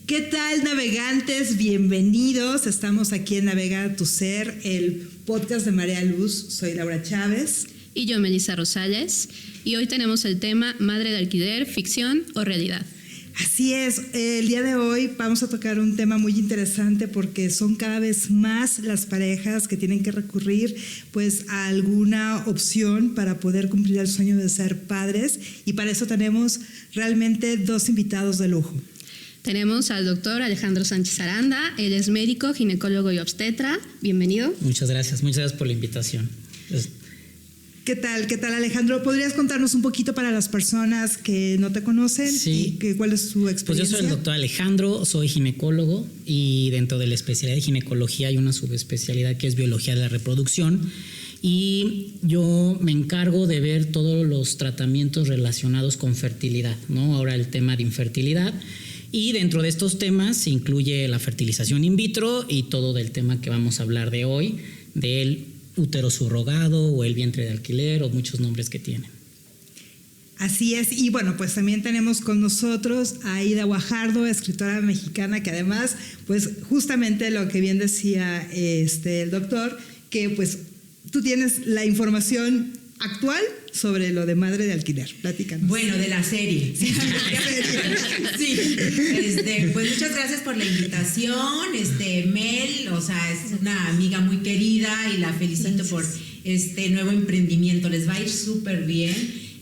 ¿Qué tal, navegantes? Bienvenidos. Estamos aquí en Navega a tu Ser, el podcast de Marea Luz. Soy Laura Chávez. Y yo, Melissa Rosales. Y hoy tenemos el tema Madre de Alquiler, ficción o realidad. Así es, el día de hoy vamos a tocar un tema muy interesante porque son cada vez más las parejas que tienen que recurrir pues a alguna opción para poder cumplir el sueño de ser padres, y para eso tenemos realmente dos invitados de lujo. Tenemos al doctor Alejandro Sánchez Aranda. Él es médico, ginecólogo y obstetra. Bienvenido. Muchas gracias por la invitación. ¿Qué tal, Alejandro? ¿Podrías contarnos un poquito para las personas que no te conocen? Sí. ¿Y cuál es tu experiencia? Pues yo soy el doctor Alejandro, soy ginecólogo, y dentro de la especialidad de ginecología hay una subespecialidad que es biología de la reproducción, y yo me encargo de ver todos los tratamientos relacionados con fertilidad, ¿no? Ahora el tema de infertilidad. Y dentro de estos temas se incluye la fertilización in vitro y todo del tema que vamos a hablar de hoy, del útero subrogado o el vientre de alquiler o muchos nombres que tienen. Así es, y bueno, pues también tenemos con nosotros a Aida Guajardo, escritora mexicana, que además, pues justamente lo que bien decía el doctor, que pues tú tienes la información actual sobre lo de Madre de Alquiler. Platícanos. Bueno, de la serie. Sí. Pues muchas gracias por la invitación. Mel, o sea, es una amiga muy querida y la felicito por este nuevo emprendimiento. Les va a ir súper bien.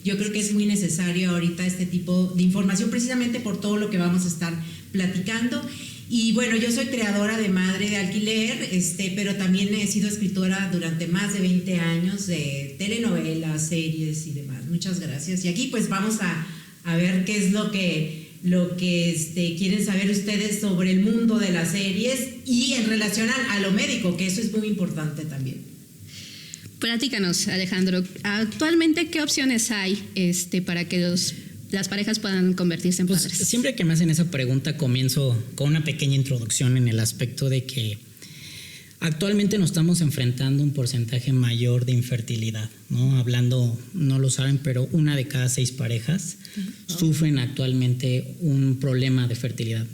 Yo creo que es muy necesario ahorita este tipo de información, precisamente por todo lo que vamos a estar platicando. Y bueno, yo soy creadora de Madre de Alquiler, pero también he sido escritora durante más de 20 años de telenovelas, series y demás. Muchas gracias. Y aquí pues vamos a ver qué es lo que quieren saber ustedes sobre el mundo de las series y en relación a lo médico, que eso es muy importante también. Platícanos, Alejandro. Actualmente, ¿qué opciones hay para que las parejas puedan convertirse en padres? Pues siempre que me hacen esa pregunta comienzo con una pequeña introducción en el aspecto de que actualmente nos estamos enfrentando a un porcentaje mayor de infertilidad, ¿no? Hablando, no lo saben, pero 1 de cada 6 parejas sufren actualmente un problema de fertilidad.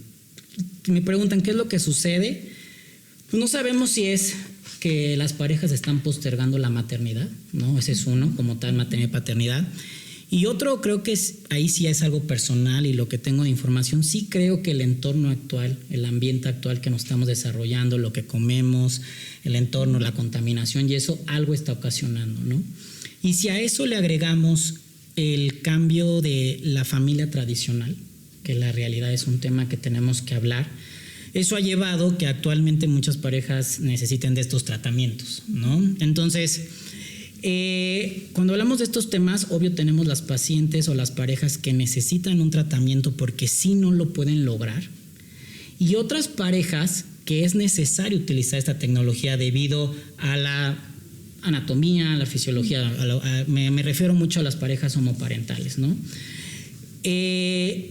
Me preguntan qué es lo que sucede. Pues no sabemos si es que las parejas están postergando la maternidad, ¿no? Ese es uno, como tal, maternidad y paternidad. Y otro, creo que ahí sí es algo personal y lo que tengo de información, sí creo que el entorno actual, el ambiente actual que nos estamos desarrollando, lo que comemos, el entorno, la contaminación y eso, algo está ocasionando, ¿no? Y si a eso le agregamos el cambio de la familia tradicional, que la realidad es un tema que tenemos que hablar, eso ha llevado que actualmente muchas parejas necesiten de estos tratamientos, ¿no? Entonces, cuando hablamos de estos temas, obvio tenemos las pacientes o las parejas que necesitan un tratamiento porque sí no lo pueden lograr, y otras parejas que es necesario utilizar esta tecnología debido a la anatomía, a la fisiología, me refiero mucho a las parejas homoparentales, ¿no?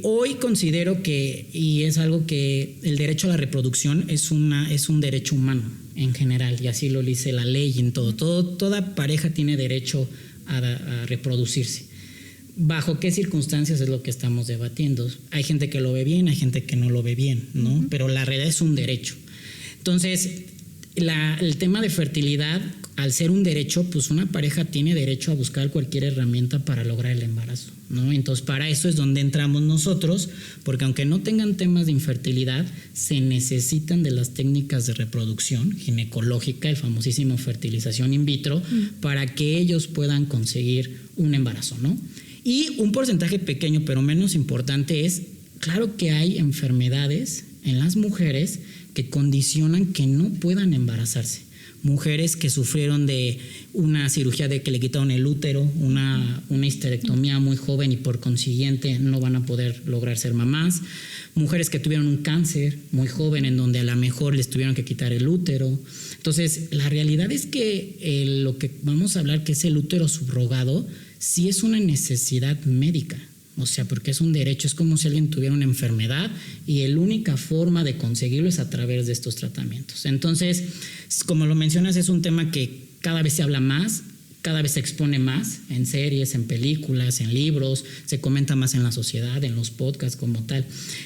Hoy considero que, y es algo que el derecho a la reproducción es un derecho humano en general, y así lo dice la ley en toda pareja tiene derecho a reproducirse. ¿Bajo qué circunstancias es lo que estamos debatiendo? Hay gente que lo ve bien, hay gente que no lo ve bien, ¿no? Uh-huh. Pero la realidad es un derecho. Entonces, el tema de fertilidad, al ser un derecho, pues una pareja tiene derecho a buscar cualquier herramienta para lograr el embarazo, ¿no? Entonces, para eso es donde entramos nosotros, porque aunque no tengan temas de infertilidad, se necesitan de las técnicas de reproducción ginecológica, el famosísimo fertilización in vitro, para que ellos puedan conseguir un embarazo, ¿no? Y un porcentaje pequeño, pero menos importante, es, claro que hay enfermedades en las mujeres que condicionan que no puedan embarazarse. Mujeres que sufrieron de una cirugía de que le quitaron el útero, una histerectomía muy joven y por consiguiente no van a poder lograr ser mamás. Mujeres que tuvieron un cáncer muy joven en donde a lo mejor les tuvieron que quitar el útero. Entonces, la realidad es que lo que vamos a hablar, que es el útero subrogado, sí es una necesidad médica. O sea, porque es un derecho, es como si alguien tuviera una enfermedad y la única forma de conseguirlo es a través de estos tratamientos. Entonces, como lo mencionas, es un tema que cada vez se habla más, cada vez se expone más en series, en películas, en libros, se comenta más en la sociedad, en los podcasts como tal.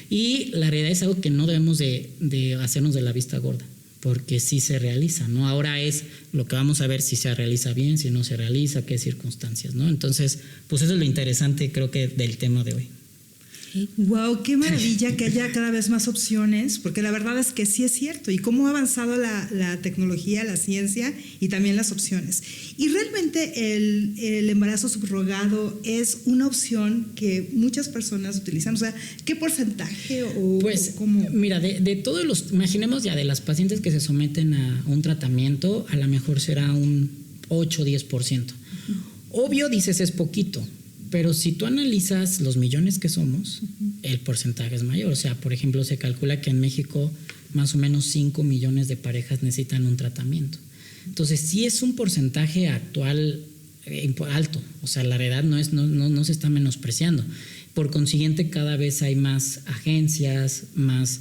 Y la realidad es algo que no debemos de hacernos de la vista gorda, porque sí se realiza, ¿no? Ahora es lo que vamos a ver si se realiza bien, si no se realiza, qué circunstancias, ¿no? Entonces, pues eso es lo interesante, creo que, del tema de hoy. Wow, qué maravilla que haya cada vez más opciones, porque la verdad es que sí es cierto, y cómo ha avanzado la tecnología, la ciencia y también las opciones. Y realmente el embarazo subrogado es una opción que muchas personas utilizan. O sea, ¿qué porcentaje o pues, cómo? Mira, de todos los, imaginemos ya de las pacientes que se someten a un tratamiento, a lo mejor será un 8 o 10%. Obvio, dices, es poquito. Pero si tú analizas los millones que somos, el porcentaje es mayor. O sea, por ejemplo, se calcula que en México más o menos 5 millones de parejas necesitan un tratamiento. Entonces, sí es un porcentaje actual alto. O sea, la realidad no se está menospreciando. Por consiguiente, cada vez hay más agencias, más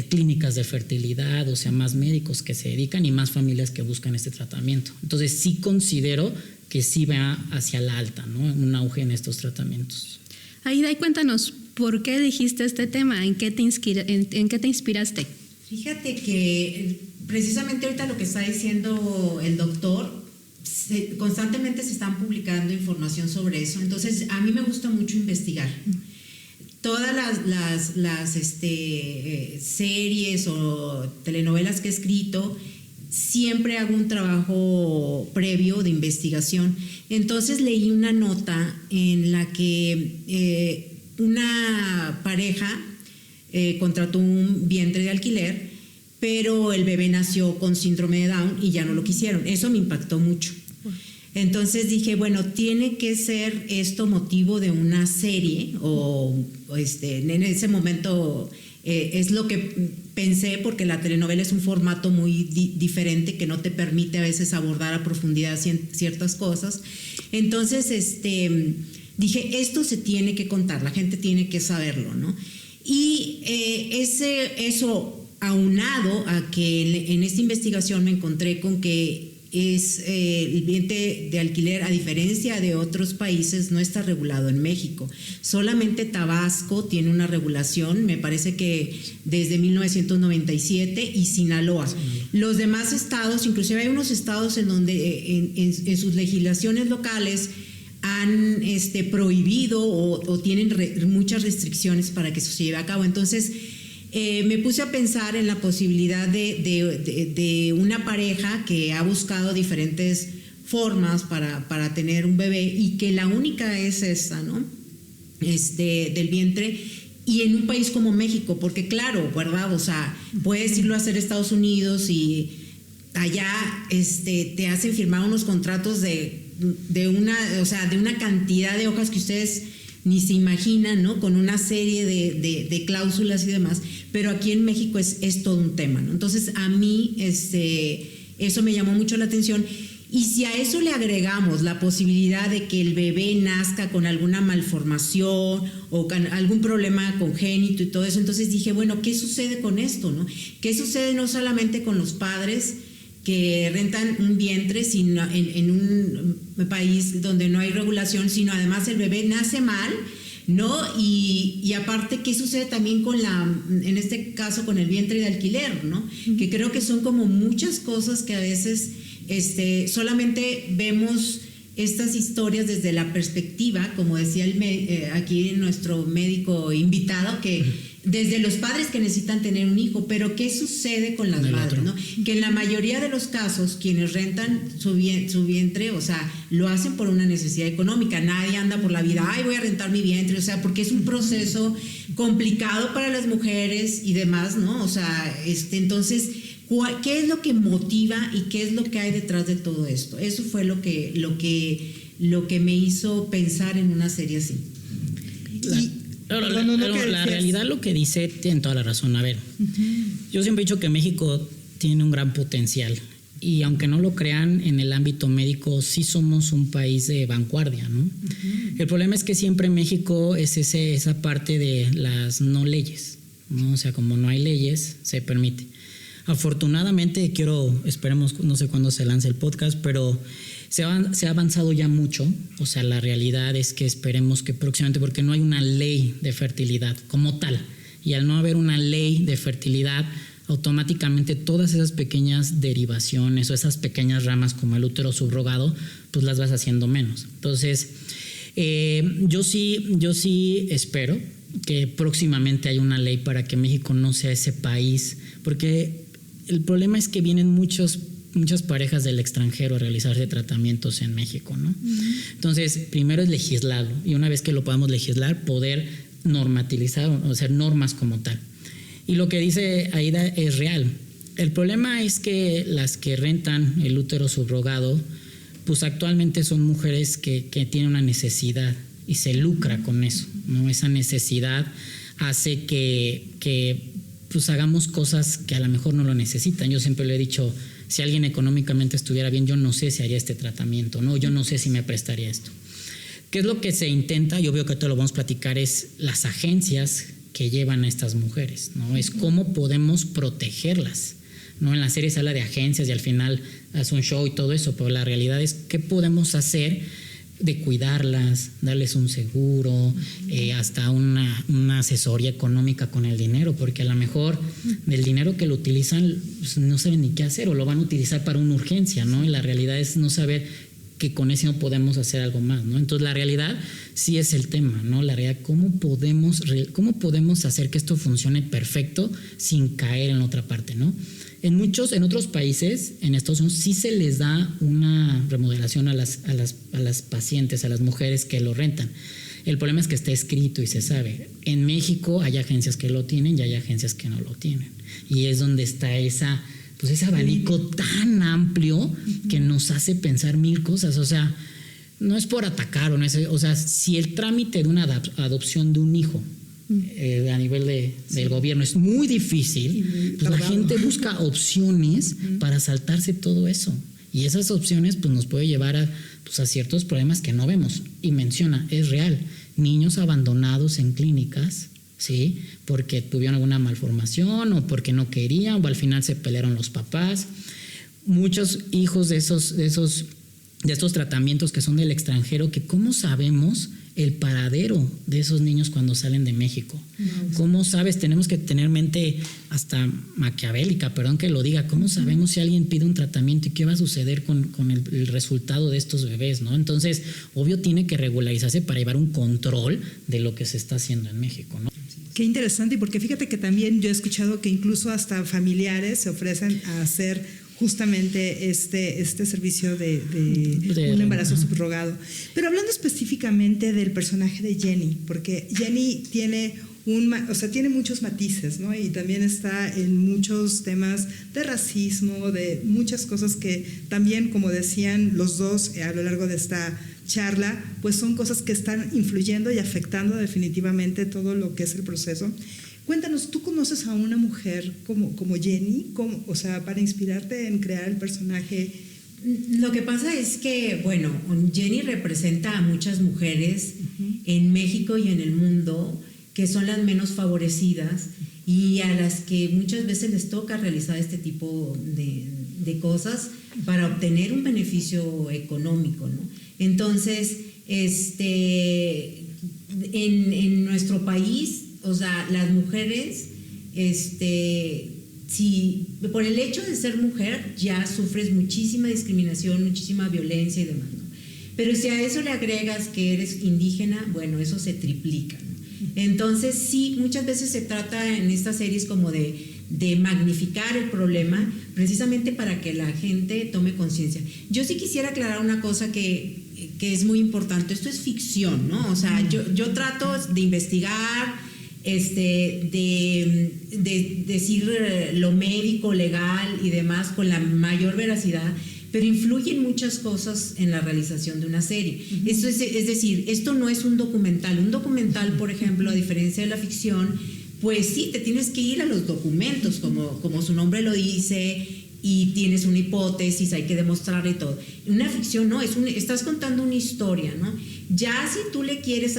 clínicas de fertilidad, o sea, más médicos que se dedican y más familias que buscan este tratamiento. Entonces, sí considero que sí va hacia la alta, ¿no? Un auge en estos tratamientos. Aida, y cuéntanos, ¿por qué dijiste este tema? ¿En qué te inspiraste? Fíjate que precisamente ahorita lo que está diciendo el doctor, constantemente se están publicando información sobre eso. Entonces, a mí me gusta mucho investigar. Todas las series o telenovelas que he escrito, siempre hago un trabajo previo de investigación. Entonces leí una nota en la que una pareja contrató un vientre de alquiler, pero el bebé nació con síndrome de Down y ya no lo quisieron. Eso me impactó mucho. Entonces dije, bueno, tiene que ser esto motivo de una serie en ese momento es lo que pensé, porque la telenovela es un formato muy diferente que no te permite a veces abordar a profundidad ciertas cosas. Entonces dije, esto se tiene que contar, la gente tiene que saberlo, ¿no? Y eso aunado a que en esta investigación me encontré con que el vientre de alquiler, a diferencia de otros países, no está regulado en México. Solamente Tabasco tiene una regulación, me parece que desde 1997, y Sinaloa. Los demás estados, inclusive hay unos estados en donde en sus legislaciones locales han prohibido o tienen muchas restricciones para que eso se lleve a cabo. Entonces me puse a pensar en la posibilidad de una pareja que ha buscado diferentes formas para tener un bebé, y que la única es esa, ¿no? Del vientre, y en un país como México, porque claro, ¿verdad? O sea, puedes irlo a hacer a Estados Unidos y allá te hacen firmar unos contratos de una cantidad de hojas que ustedes ni se imaginan, ¿no? Con una serie de cláusulas y demás, pero aquí en México es todo un tema, ¿no? Entonces a mí eso me llamó mucho la atención, y si a eso le agregamos la posibilidad de que el bebé nazca con alguna malformación o con algún problema congénito y todo eso, entonces dije, bueno, ¿qué sucede con esto, no? ¿Qué sucede no solamente con los padres que rentan un vientre sino en un país donde no hay regulación, sino además el bebé nace mal, ¿no? Y aparte, ¿qué sucede también en este caso con el vientre de alquiler, ¿no? Que creo que son como muchas cosas que a veces solamente vemos estas historias desde la perspectiva, como decía aquí nuestro médico invitado, que desde los padres que necesitan tener un hijo, pero ¿qué sucede con las madres, ¿no? Que en la mayoría de los casos quienes rentan su vientre, o sea, lo hacen por una necesidad económica. Nadie anda por la vida, ay, voy a rentar mi vientre, o sea, porque es un proceso complicado para las mujeres y demás, ¿no? O sea, entonces, ¿qué es lo que motiva y qué es lo que hay detrás de todo esto? Eso fue lo que me hizo pensar en una serie así. La realidad, lo que dice, tiene toda la razón. A ver, yo siempre he dicho que México tiene un gran potencial, y aunque no lo crean, en el ámbito médico sí somos un país de vanguardia, ¿no? El problema es que siempre México es esa parte de las no leyes, ¿no? O sea, como no hay leyes, se permite. Afortunadamente, esperemos, no sé cuándo se lance el podcast, pero se ha avanzado ya mucho, o sea, la realidad es que esperemos que próximamente, porque no hay una ley de fertilidad como tal, y al no haber una ley de fertilidad, automáticamente todas esas pequeñas derivaciones o esas pequeñas ramas como el útero subrogado, pues las vas haciendo menos. Entonces, yo sí espero que próximamente haya una ley para que México no sea ese país, porque el problema es que vienen muchas parejas del extranjero a realizarse tratamientos en México, ¿no? Entonces, primero es legislarlo, y una vez que lo podamos legislar, poder normatilizar o hacer normas como tal. Y lo que dice Aida es real. El problema es que las que rentan el útero subrogado, pues actualmente son mujeres que tienen una necesidad y se lucra con eso, ¿no? Esa necesidad hace que pues hagamos cosas que a lo mejor no lo necesitan. Yo siempre le he dicho, si alguien económicamente estuviera bien, yo no sé si haría este tratamiento, ¿no? Yo no sé si me prestaría esto. ¿Qué es lo que se intenta? Yo veo que ahorita lo vamos a platicar, es las agencias que llevan a estas mujeres, ¿no? Es cómo podemos protegerlas, ¿no? En la serie se habla de agencias y al final hace un show y todo eso, pero la realidad es qué podemos hacer de cuidarlas, darles un seguro, hasta una asesoría económica con el dinero, porque a lo mejor del dinero que lo utilizan pues no saben ni qué hacer o lo van a utilizar para una urgencia, ¿no? Y la realidad es no saber que con eso no podemos hacer algo más, ¿no? Entonces la realidad sí es el tema, ¿no? La realidad, ¿cómo podemos hacer que esto funcione perfecto sin caer en otra parte, ¿no? En otros países, en Estados Unidos, sí se les da una remodelación a las pacientes, a las mujeres que lo rentan. El problema es que está escrito y se sabe. En México hay agencias que lo tienen y hay agencias que no lo tienen. Y es donde está ese abanico tan amplio que nos hace pensar mil cosas. O sea, no es por atacar, o sea, si el trámite de una adopción de un hijo a nivel del gobierno es muy difícil, pues la gente busca opciones para saltarse todo eso. Y esas opciones pues nos puede llevar a ciertos problemas que no vemos. Y menciona, es real, niños abandonados en clínicas, ¿sí? Porque tuvieron alguna malformación o porque no querían o al final se pelearon los papás. Muchos hijos de estos tratamientos que son del extranjero, que ¿cómo sabemos el paradero de esos niños cuando salen de México? ¿Cómo sabes? Tenemos que tener mente hasta maquiavélica, perdón que lo diga. ¿Cómo sabemos si alguien pide un tratamiento y qué va a suceder con el resultado de estos bebés, ¿no? Entonces, obvio tiene que regularizarse para llevar un control de lo que se está haciendo en México, ¿no? Qué interesante, y porque fíjate que también yo he escuchado que incluso hasta familiares se ofrecen a hacer justamente este servicio de un embarazo subrogado. Pero hablando específicamente del personaje de Jenny, porque Jenny tiene muchos matices, ¿no? Y también está en muchos temas de racismo, de muchas cosas que también, como decían los dos a lo largo de esta charla, pues son cosas que están influyendo y afectando definitivamente todo lo que es el proceso. Cuéntanos, ¿tú conoces a una mujer como Jenny? O sea, para inspirarte en crear el personaje. Lo que pasa es que, bueno, Jenny representa a muchas mujeres en México y en el mundo que son las menos favorecidas y a las que muchas veces les toca realizar este tipo de cosas para obtener un beneficio económico, ¿no? Entonces, en nuestro país, o sea, las mujeres, si por el hecho de ser mujer ya sufres muchísima discriminación, muchísima violencia y demás, ¿no? Pero si a eso le agregas que eres indígena, bueno, eso se triplica, ¿no? Entonces, sí, muchas veces se trata en estas series como de magnificar el problema precisamente para que la gente tome conciencia. Yo sí quisiera aclarar una cosa que es muy importante. Esto es ficción, ¿no? O sea, yo trato de investigar, de decir lo médico, legal y demás con la mayor veracidad, pero influyen muchas cosas en la realización de una serie. Esto es decir, esto no es un documental. Un documental, por ejemplo, a diferencia de la ficción, pues sí, te tienes que ir a los documentos, como su nombre lo dice, y tienes una hipótesis, hay que demostrarla y todo. Una ficción no, estás contando una historia, ¿no? Ya si tú le quieres,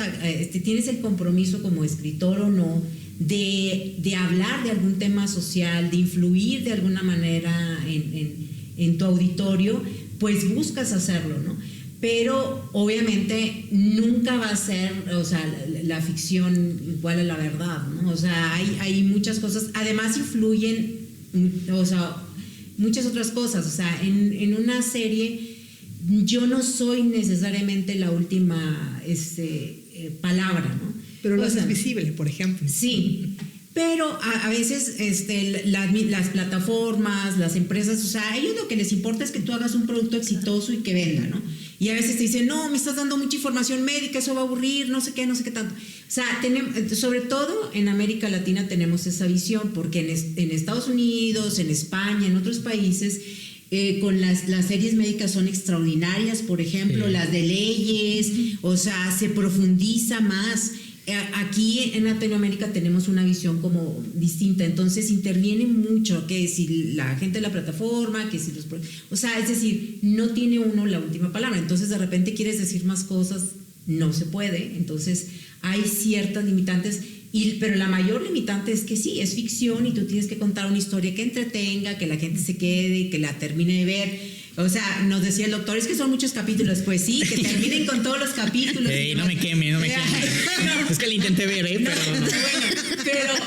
tienes el compromiso como escritor o no, de hablar de algún tema social, de influir de alguna manera en tu auditorio, pues buscas hacerlo, ¿no? Pero obviamente nunca va a ser, o sea, la ficción igual a la verdad, ¿no? O sea, hay muchas cosas, además influyen, o sea, muchas otras cosas, o sea, en una serie yo no soy necesariamente la última palabra, ¿no? Pero lo haces visible, por ejemplo. Sí, pero a veces las plataformas, las empresas, o sea, a ellos lo que les importa es que tú hagas un producto exitoso y que venda, ¿no? Y a veces te dicen, no, me estás dando mucha información médica, eso va a aburrir, no sé qué tanto. O sea, sobre todo en América Latina tenemos esa visión, porque en Estados Unidos, en España, en otros países, con las series médicas son extraordinarias, por ejemplo, sí. Las de leyes, o sea, se profundiza más. Aquí en Latinoamérica tenemos una visión como distinta, entonces interviene mucho, que si la gente de la plataforma, que si o sea, es decir, no tiene uno la última palabra, entonces de repente quieres decir más cosas, no se puede, entonces hay ciertas limitantes, pero la mayor limitante es que sí, es ficción y tú tienes que contar una historia que entretenga, que la gente se quede, que la termine de ver. O sea, nos decía el doctor, es que son muchos capítulos. Pues sí, que terminen con todos los capítulos. No me queme. Es que le intenté ver,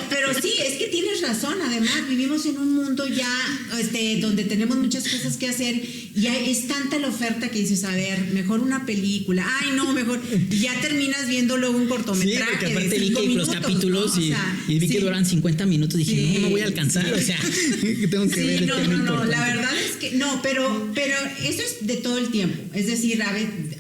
pero sí, es que tienes razón. Además, vivimos en un mundo ya donde tenemos muchas cosas que hacer. Y es tanta la oferta que dices, a ver, mejor una película. Ay, no, mejor. Y ya terminas viendo luego un cortometraje. Sí, porque aparte de 5 vi que minutos, los capítulos, ¿no? Y vi que duran 50 minutos. Dije, sí, no voy a alcanzar. Sí. O sea, tengo que ver. No, la verdad es que no, pero eso es de todo el tiempo. Es decir,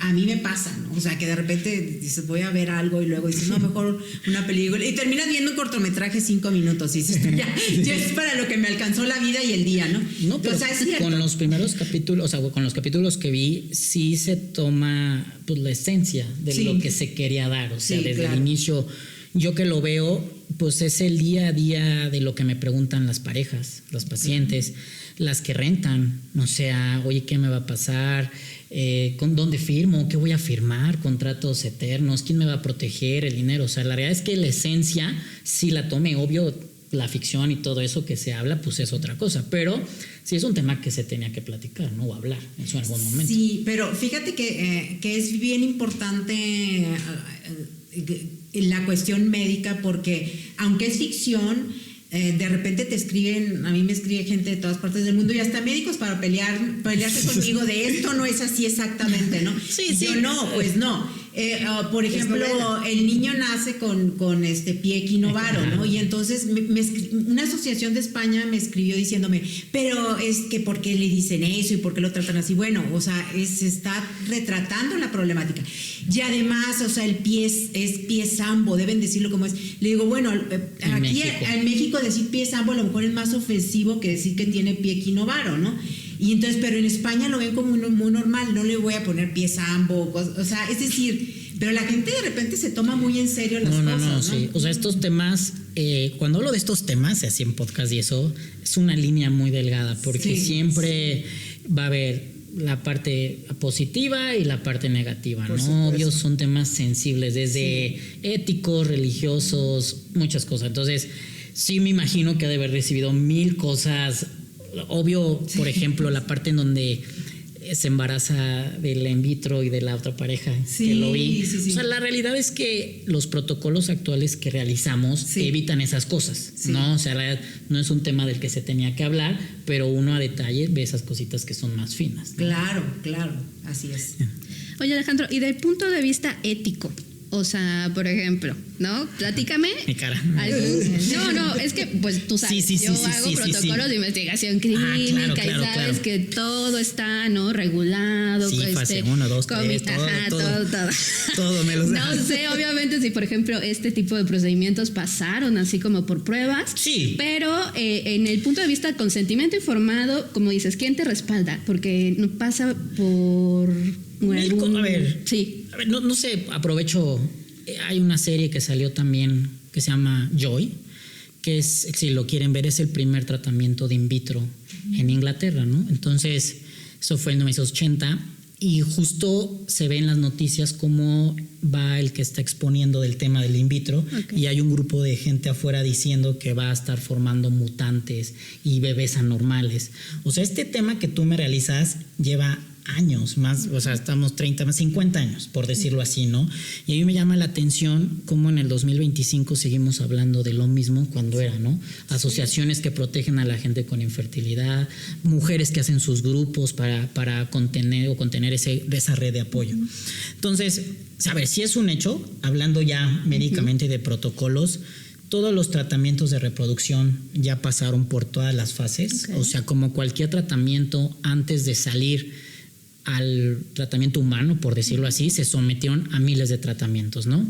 a mí me pasa, ¿no? O sea, que de repente dices, voy a ver algo y luego dices, no, mejor una película. Y terminas viendo un cortometraje 5 minutos y dices, ya es para lo que me alcanzó la vida y el día, ¿no? No, pero o sea, es cierto. Con los primeros capítulos, o sea, con los capítulos que vi, sí se toma pues la esencia de lo que se quería dar. O sea, desde el inicio, yo que lo veo, pues es el día a día de lo que me preguntan las parejas, los pacientes, las que rentan. O sea, oye, ¿qué me va a pasar? ¿Con dónde firmo? ¿Qué voy a firmar? ¿Contratos eternos? ¿Quién me va a proteger? El dinero. O sea, la realidad es que la esencia, si la tome, obvio, la ficción y todo eso que se habla, pues es otra cosa. Pero sí es un tema que se tenía que platicar, ¿no? O hablar en algún momento. Sí, pero fíjate que es bien importante la cuestión médica, porque aunque es ficción, de repente te escriben, a mí me escribe gente de todas partes del mundo y hasta médicos para pelearse conmigo de esto no es así exactamente, ¿no? Sí. Yo no, pues no. Por ejemplo, el niño nace con pie equinovaro, ¿no? Y entonces una asociación de España me escribió diciéndome, pero es que ¿por qué le dicen eso y por qué lo tratan así? Bueno, o sea, se está retratando la problemática. Y además, o sea, el pie es pie sambo, deben decirlo como es. Le digo, bueno, aquí en México decir pie sambo a lo mejor es más ofensivo que decir que tiene pie equinovaro, ¿no? Y entonces, pero en España lo ven como muy normal, no le voy a poner pie sambo, o sea, es decir, pero la gente de repente se toma muy en serio las cosas, ¿no? Sí. O sea, estos temas, cuando hablo de estos temas, así en podcast y eso, es una línea muy delgada, porque siempre va a haber la parte positiva y la parte negativa, ¿no? Obvio, son temas sensibles, desde éticos, religiosos, muchas cosas. Entonces, sí me imagino que ha de haber recibido 1000 cosas. Obvio, por ejemplo, la parte en donde se embaraza del in vitro y de la otra pareja, que lo vi. O sea, la realidad es que los protocolos actuales que realizamos evitan esas cosas, ¿no? O sea, no es un tema del que se tenía que hablar, pero uno a detalle ve esas cositas que son más finas, ¿no? Claro, así es. Oye, Alejandro, y del punto de vista ético, o sea, por ejemplo, ¿no? Platícame. Mi cara. No, es que, pues tú sabes, yo hago protocolos de investigación clínica y sabes que todo está, ¿no? Regulado. Sí, fase 1, 2, 3, todo. Todo me lo sé. No sé, obviamente, si por ejemplo este tipo de procedimientos pasaron así como por pruebas. Sí. Pero en el punto de vista del consentimiento informado, como dices, ¿quién te respalda? Porque no pasa por... A ver, sí. A ver, no sé, aprovecho. Hay una serie que salió también que se llama Joy, que es, si lo quieren ver, es el primer tratamiento de in vitro en Inglaterra, ¿no? Entonces, eso fue en 1980 y justo se ve en las noticias cómo va el que está exponiendo del tema del in vitro y hay un grupo de gente afuera diciendo que va a estar formando mutantes y bebés anormales. O sea, este tema que tú me realizas lleva años, más, o sea, estamos 30, más 50 años, por decirlo así, ¿no? Y a mí me llama la atención cómo en el 2025 seguimos hablando de lo mismo cuando era, ¿no? Asociaciones que protegen a la gente con infertilidad, mujeres que hacen sus grupos para contener esa red de apoyo. Entonces, a ver, si es un hecho, hablando ya médicamente de protocolos, todos los tratamientos de reproducción ya pasaron por todas las fases, o sea, como cualquier tratamiento antes de salir al tratamiento humano, por decirlo así, se sometieron a miles de tratamientos, ¿no?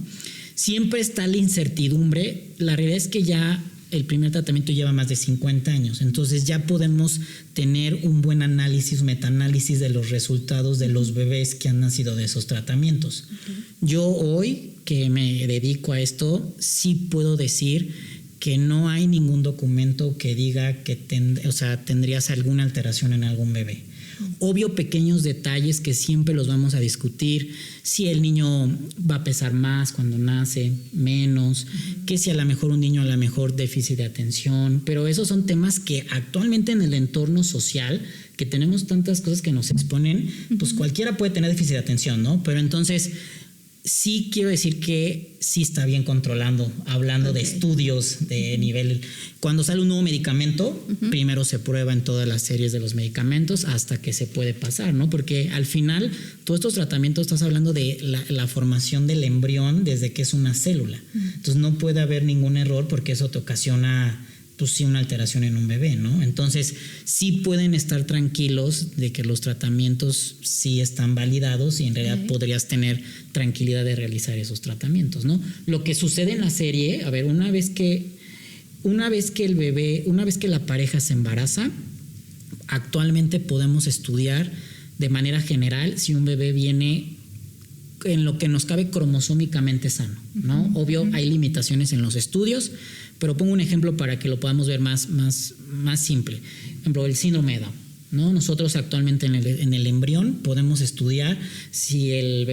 Siempre está la incertidumbre. La realidad es que ya el primer tratamiento lleva más de 50 años, entonces ya podemos tener un buen análisis, metaanálisis de los resultados de los bebés que han nacido de esos tratamientos. Yo hoy que me dedico a esto, sí puedo decir que no hay ningún documento que diga que tendrías alguna alteración en algún bebé. Obvio, pequeños detalles que siempre los vamos a discutir, si el niño va a pesar más cuando nace, menos, que si a lo mejor un niño a lo mejor déficit de atención, pero esos son temas que actualmente en el entorno social, que tenemos tantas cosas que nos exponen, pues cualquiera puede tener déficit de atención, ¿no? Pero entonces sí quiero decir que sí está bien controlando, hablando de estudios de nivel. Cuando sale un nuevo medicamento, primero se prueba en todas las series de los medicamentos hasta que se puede pasar, ¿no? Porque al final, todos estos tratamientos estás hablando de la formación del embrión desde que es una célula. Entonces no puede haber ningún error porque eso te ocasiona, pues sí, una alteración en un bebé, ¿no? Entonces sí pueden estar tranquilos de que los tratamientos sí están validados y en realidad podrías tener tranquilidad de realizar esos tratamientos, ¿no? Lo que sucede en la serie, a ver, una vez que la pareja se embaraza, actualmente podemos estudiar de manera general si un bebé viene en lo que nos cabe cromosómicamente sano, ¿no? Obvio, hay limitaciones en los estudios, pero pongo un ejemplo para que lo podamos ver más simple. Por ejemplo, el síndrome de Down, ¿no? Nosotros actualmente en el embrión podemos estudiar si el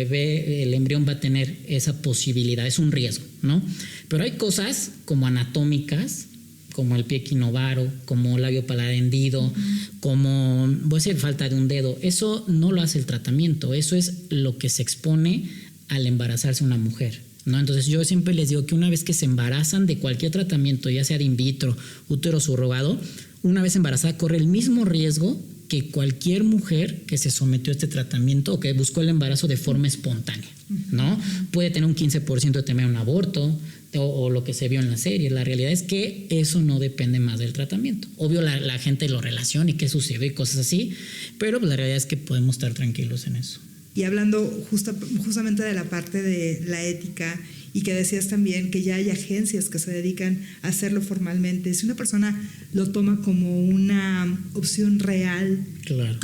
embrión va a tener esa posibilidad, es un riesgo, ¿no? Pero hay cosas como anatómicas, como el pie equinovaro, como labio paladar hendido, como, voy a decir, falta de un dedo. Eso no lo hace el tratamiento, eso es lo que se expone al embarazarse una mujer, ¿no? Entonces yo siempre les digo que una vez que se embarazan de cualquier tratamiento, ya sea de in vitro, útero subrogado, una vez embarazada corre el mismo riesgo que cualquier mujer que se sometió a este tratamiento o que buscó el embarazo de forma espontánea, ¿no? Puede tener un 15% de temer un aborto o lo que se vio en la serie. La realidad es que eso no depende más del tratamiento. Obvio, la gente lo relaciona y qué sucede y cosas así, pero la realidad es que podemos estar tranquilos en eso. Y hablando justamente de la parte de la ética, y que decías también que ya hay agencias que se dedican a hacerlo formalmente, si una persona lo toma como una opción real, claro,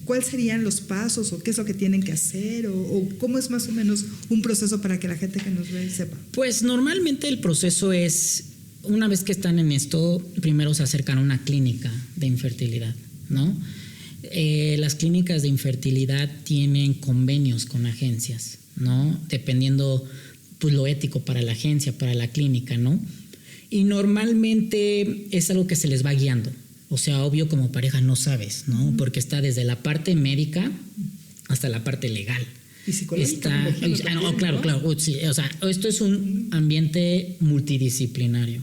¿cuáles serían los pasos o qué es lo que tienen que hacer o cómo es más o menos un proceso para que la gente que nos ve sepa? Pues normalmente el proceso es, una vez que están en esto, primero se acercan a una clínica de infertilidad, ¿no? Las clínicas de infertilidad tienen convenios con agencias, ¿no? Dependiendo pues lo ético para la agencia, para la clínica, ¿no? Y normalmente es algo que se les va guiando. O sea, obvio, como pareja no sabes, ¿no? Porque está desde la parte médica hasta la parte legal. Y psicológica. Claro. Sí, o sea, esto es un ambiente multidisciplinario.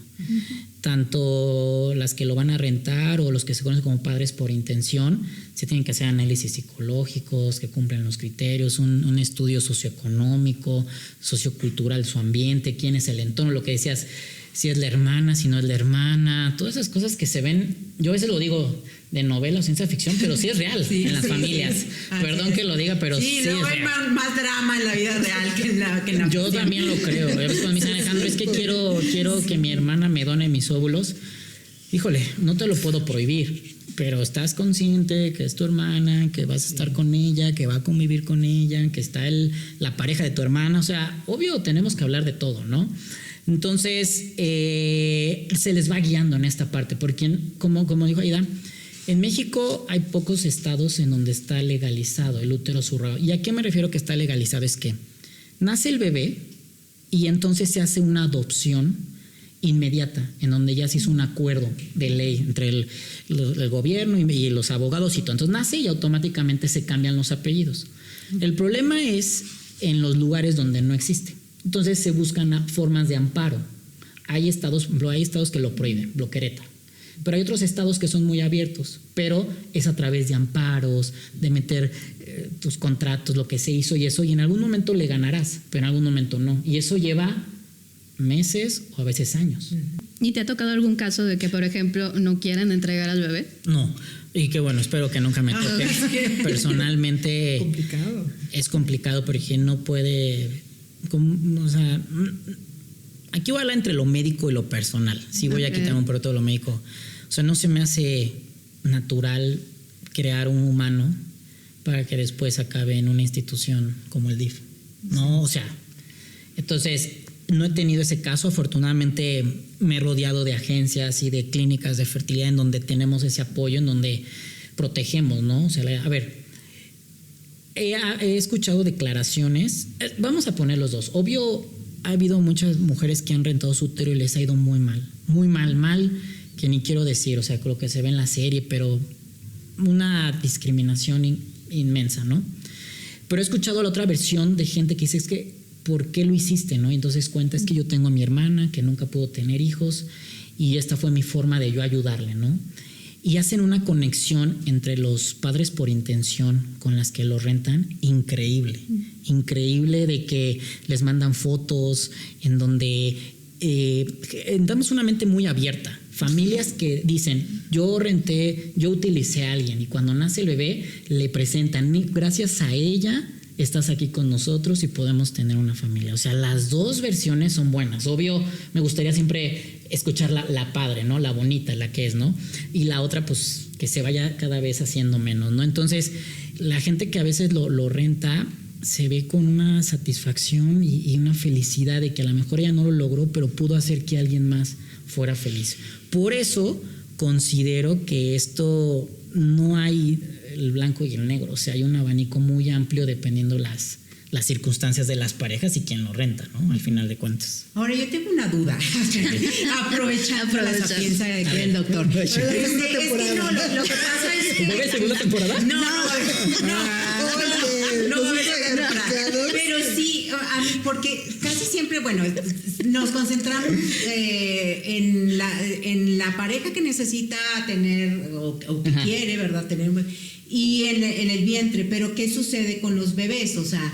Tanto las que lo van a rentar o los que se conocen como padres por intención, se tienen que hacer análisis psicológicos que cumplen los criterios, un estudio socioeconómico, sociocultural, su ambiente, quién es el entorno, lo que decías, si es la hermana, si no es la hermana, todas esas cosas que se ven, yo a veces lo digo de novela o ciencia ficción, pero sí es real en las familias. Sí. Perdón que lo diga, pero sí es real. Hay más drama en la vida real que en la Yo también lo creo. A veces cuando me dicen, Alejandro, es que quiero que mi hermana me done mis óvulos. Híjole, no te lo puedo prohibir, pero estás consciente que es tu hermana, que vas a estar con ella, que va a convivir con ella, que está la pareja de tu hermana. O sea, obvio, tenemos que hablar de todo, ¿no? Entonces, se les va guiando en esta parte, porque como dijo Aida, en México hay pocos estados en donde está legalizado el útero subrogado. ¿Y a qué me refiero que está legalizado? Es que nace el bebé y entonces se hace una adopción inmediata, en donde ya se hizo un acuerdo de ley entre el gobierno y los abogados y todo. Entonces nace y automáticamente se cambian los apellidos. El problema es en los lugares donde no existe. Entonces se buscan formas de amparo. Hay estados que lo prohíben, Querétaro. Pero hay otros estados que son muy abiertos, pero es a través de amparos, de meter tus contratos, lo que se hizo y eso, y en algún momento le ganarás, pero en algún momento no. Y eso lleva meses o a veces años. ¿Y te ha tocado algún caso de que, por ejemplo, no quieran entregar al bebé? No, y que bueno, espero que nunca me toque. Personalmente es complicado porque no puede, o sea, aquí voy a hablar entre lo médico y lo personal. Sí voy a quitar un poquito de lo médico. O sea, no se me hace natural crear un humano para que después acabe en una institución como el DIF. No, o sea, entonces no he tenido ese caso. Afortunadamente me he rodeado de agencias y de clínicas de fertilidad en donde tenemos ese apoyo, en donde protegemos, ¿no? O sea, a ver, he escuchado declaraciones. Vamos a poner los dos. Obvio, ha habido muchas mujeres que han rentado su útero y les ha ido muy mal, que ni quiero decir, o sea, creo que se ve en la serie, pero una discriminación inmensa, ¿no? Pero he escuchado la otra versión de gente que dice, es que, ¿por qué lo hiciste, no? Y entonces cuenta, es que yo tengo a mi hermana que nunca pudo tener hijos y esta fue mi forma de yo ayudarle, ¿no? Y hacen una conexión entre los padres por intención con las que lo rentan increíble de que les mandan fotos en donde damos una mente muy abierta. Familias que dicen, yo utilicé a alguien y cuando nace el bebé le presentan, gracias a ella estás aquí con nosotros y podemos tener una familia. O sea, las dos versiones son buenas. Obvio, me gustaría siempre escuchar la padre, ¿no? La bonita, la que es, ¿no? Y la otra, pues, que se vaya cada vez haciendo menos, ¿no? Entonces, la gente que a veces lo renta se ve con una satisfacción y una felicidad de que a lo mejor ella no lo logró, pero pudo hacer que alguien más fuera feliz. Por eso considero que esto no hay el blanco y el negro, o sea, hay un abanico muy amplio dependiendo las circunstancias de las parejas y quién lo renta, ¿no? Al final de cuentas. Ahora, yo tengo una duda, aprovechando la sapienza del doctor. Es que no, lo que pasa es que... ¿Bebé segunda temporada? No, pero sí, a mí, porque casi siempre, bueno, nos concentramos en la pareja que necesita tener o que quiere, ¿verdad? Tener, y en el vientre, pero ¿qué sucede con los bebés? O sea,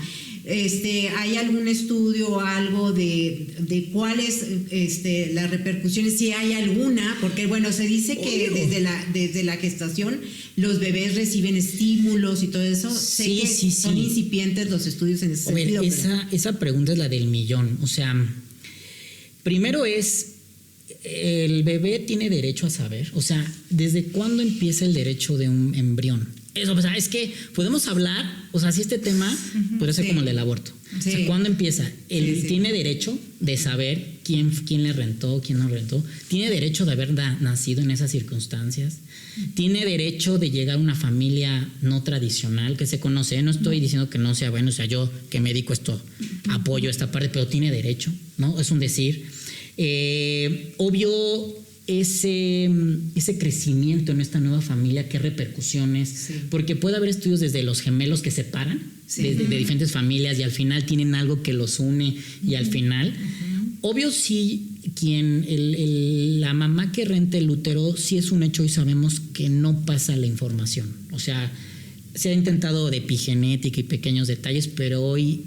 ¿hay algún estudio o algo de cuáles las repercusiones, si hay alguna? Porque bueno, se dice que desde la gestación los bebés reciben estímulos y todo eso. Sí, son incipientes los estudios en ese sentido. Esa pregunta es la del millón. O sea, primero el bebé tiene derecho a saber. O sea, ¿desde cuándo empieza el derecho de un embrión? Eso, o sea, es que podemos hablar, o sea, si este tema puede ser como el del aborto. Sí. O sea, ¿cuándo empieza? Él tiene derecho de saber quién le rentó, quién no rentó. Tiene derecho de haber nacido en esas circunstancias. Tiene derecho de llegar a una familia no tradicional que se conoce. No estoy diciendo que no sea bueno, o sea, yo que me dedico a esto, apoyo esta parte, pero tiene derecho, ¿no? Es un decir. Obvio, ese crecimiento en esta nueva familia, qué repercusiones, porque puede haber estudios desde los gemelos que separan de diferentes familias y al final tienen algo que los une y al final, obvio sí, la mamá que renta el útero sí es un hecho y sabemos que no pasa la información, o sea, se ha intentado de epigenética y pequeños detalles, pero hoy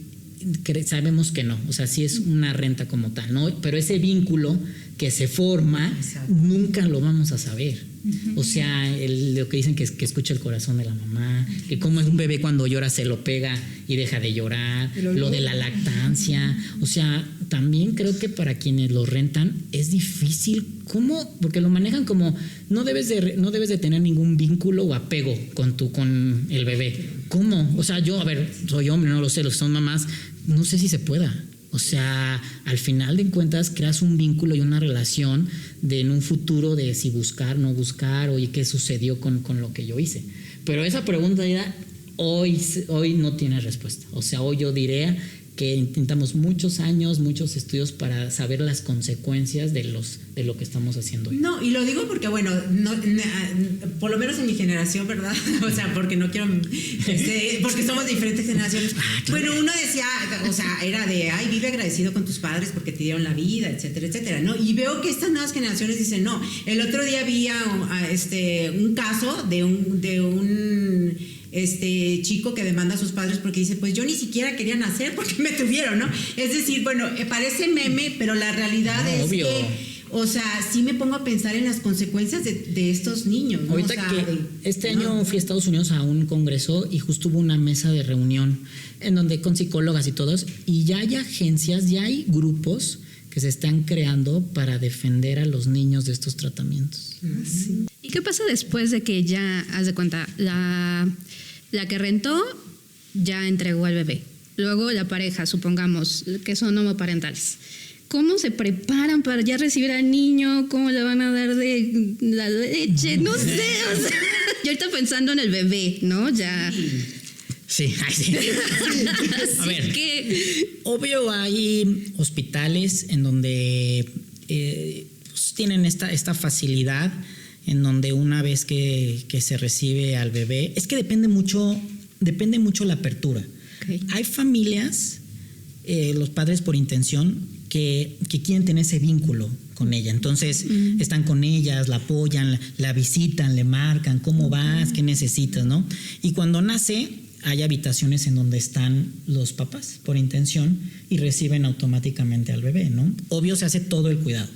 sabemos que no, o sea, sí es una renta como tal, ¿no? Pero ese vínculo que se forma, nunca lo vamos a saber. O sea, lo que dicen que escucha el corazón de la mamá, que como es un bebé cuando llora se lo pega y deja de llorar, lo de la lactancia. O sea, también creo que para quienes lo rentan es difícil. ¿Cómo? Porque lo manejan como no debes de tener ningún vínculo o apego con el bebé. ¿Cómo? O sea, yo, a ver, soy hombre, no lo sé, los que son mamás, no sé si se pueda. O sea, al final de cuentas creas un vínculo y una relación en un futuro de si buscar, no buscar, oye, qué sucedió con lo que yo hice. Pero esa pregunta ya hoy no tiene respuesta. O sea, hoy yo diría que intentamos muchos años, muchos estudios para saber las consecuencias de lo que estamos haciendo hoy. No, y lo digo porque, bueno, por lo menos en mi generación, ¿verdad? O sea, porque no quiero, porque somos de diferentes generaciones. Claro. Bueno, uno decía, o sea, era de, ay, vive agradecido con tus padres porque te dieron la vida, etcétera, etcétera, ¿no? Y veo que estas nuevas generaciones dicen, no. El otro día vi un caso de un chico que demanda a sus padres porque dice, pues yo ni siquiera quería nacer porque me tuvieron, ¿no? Es decir, bueno, parece meme, pero la realidad es obvio. Que, o sea, sí me pongo a pensar en las consecuencias de estos niños, ¿no? Ahorita, o sea, que año fui a Estados Unidos a un congreso y justo hubo una mesa de reunión en donde con psicólogas y todos, y ya hay agencias, ya hay grupos que se están creando para defender a los niños de estos tratamientos. Sí. ¿Y qué pasa después de que ya, haz de cuenta, la que rentó ya entregó al bebé? Luego la pareja, supongamos, que son homoparentales. ¿Cómo se preparan para ya recibir al niño? ¿Cómo le van a dar de la leche? No sé, o sea, yo ahorita pensando en el bebé, ¿no? Ya... Sí, sí. A ver, obvio hay hospitales en donde pues tienen esta facilidad en donde una vez que se recibe al bebé, es que depende mucho la apertura. Okay. Hay familias, los padres por intención, que quieren tener ese vínculo con ella. Entonces están con ellas, la apoyan, la visitan, le marcan, ¿cómo vas? ¿Qué necesitas? ¿No? Y cuando nace, hay habitaciones en donde están los papás por intención y reciben automáticamente al bebé, ¿no? Obvio se hace todo el cuidado.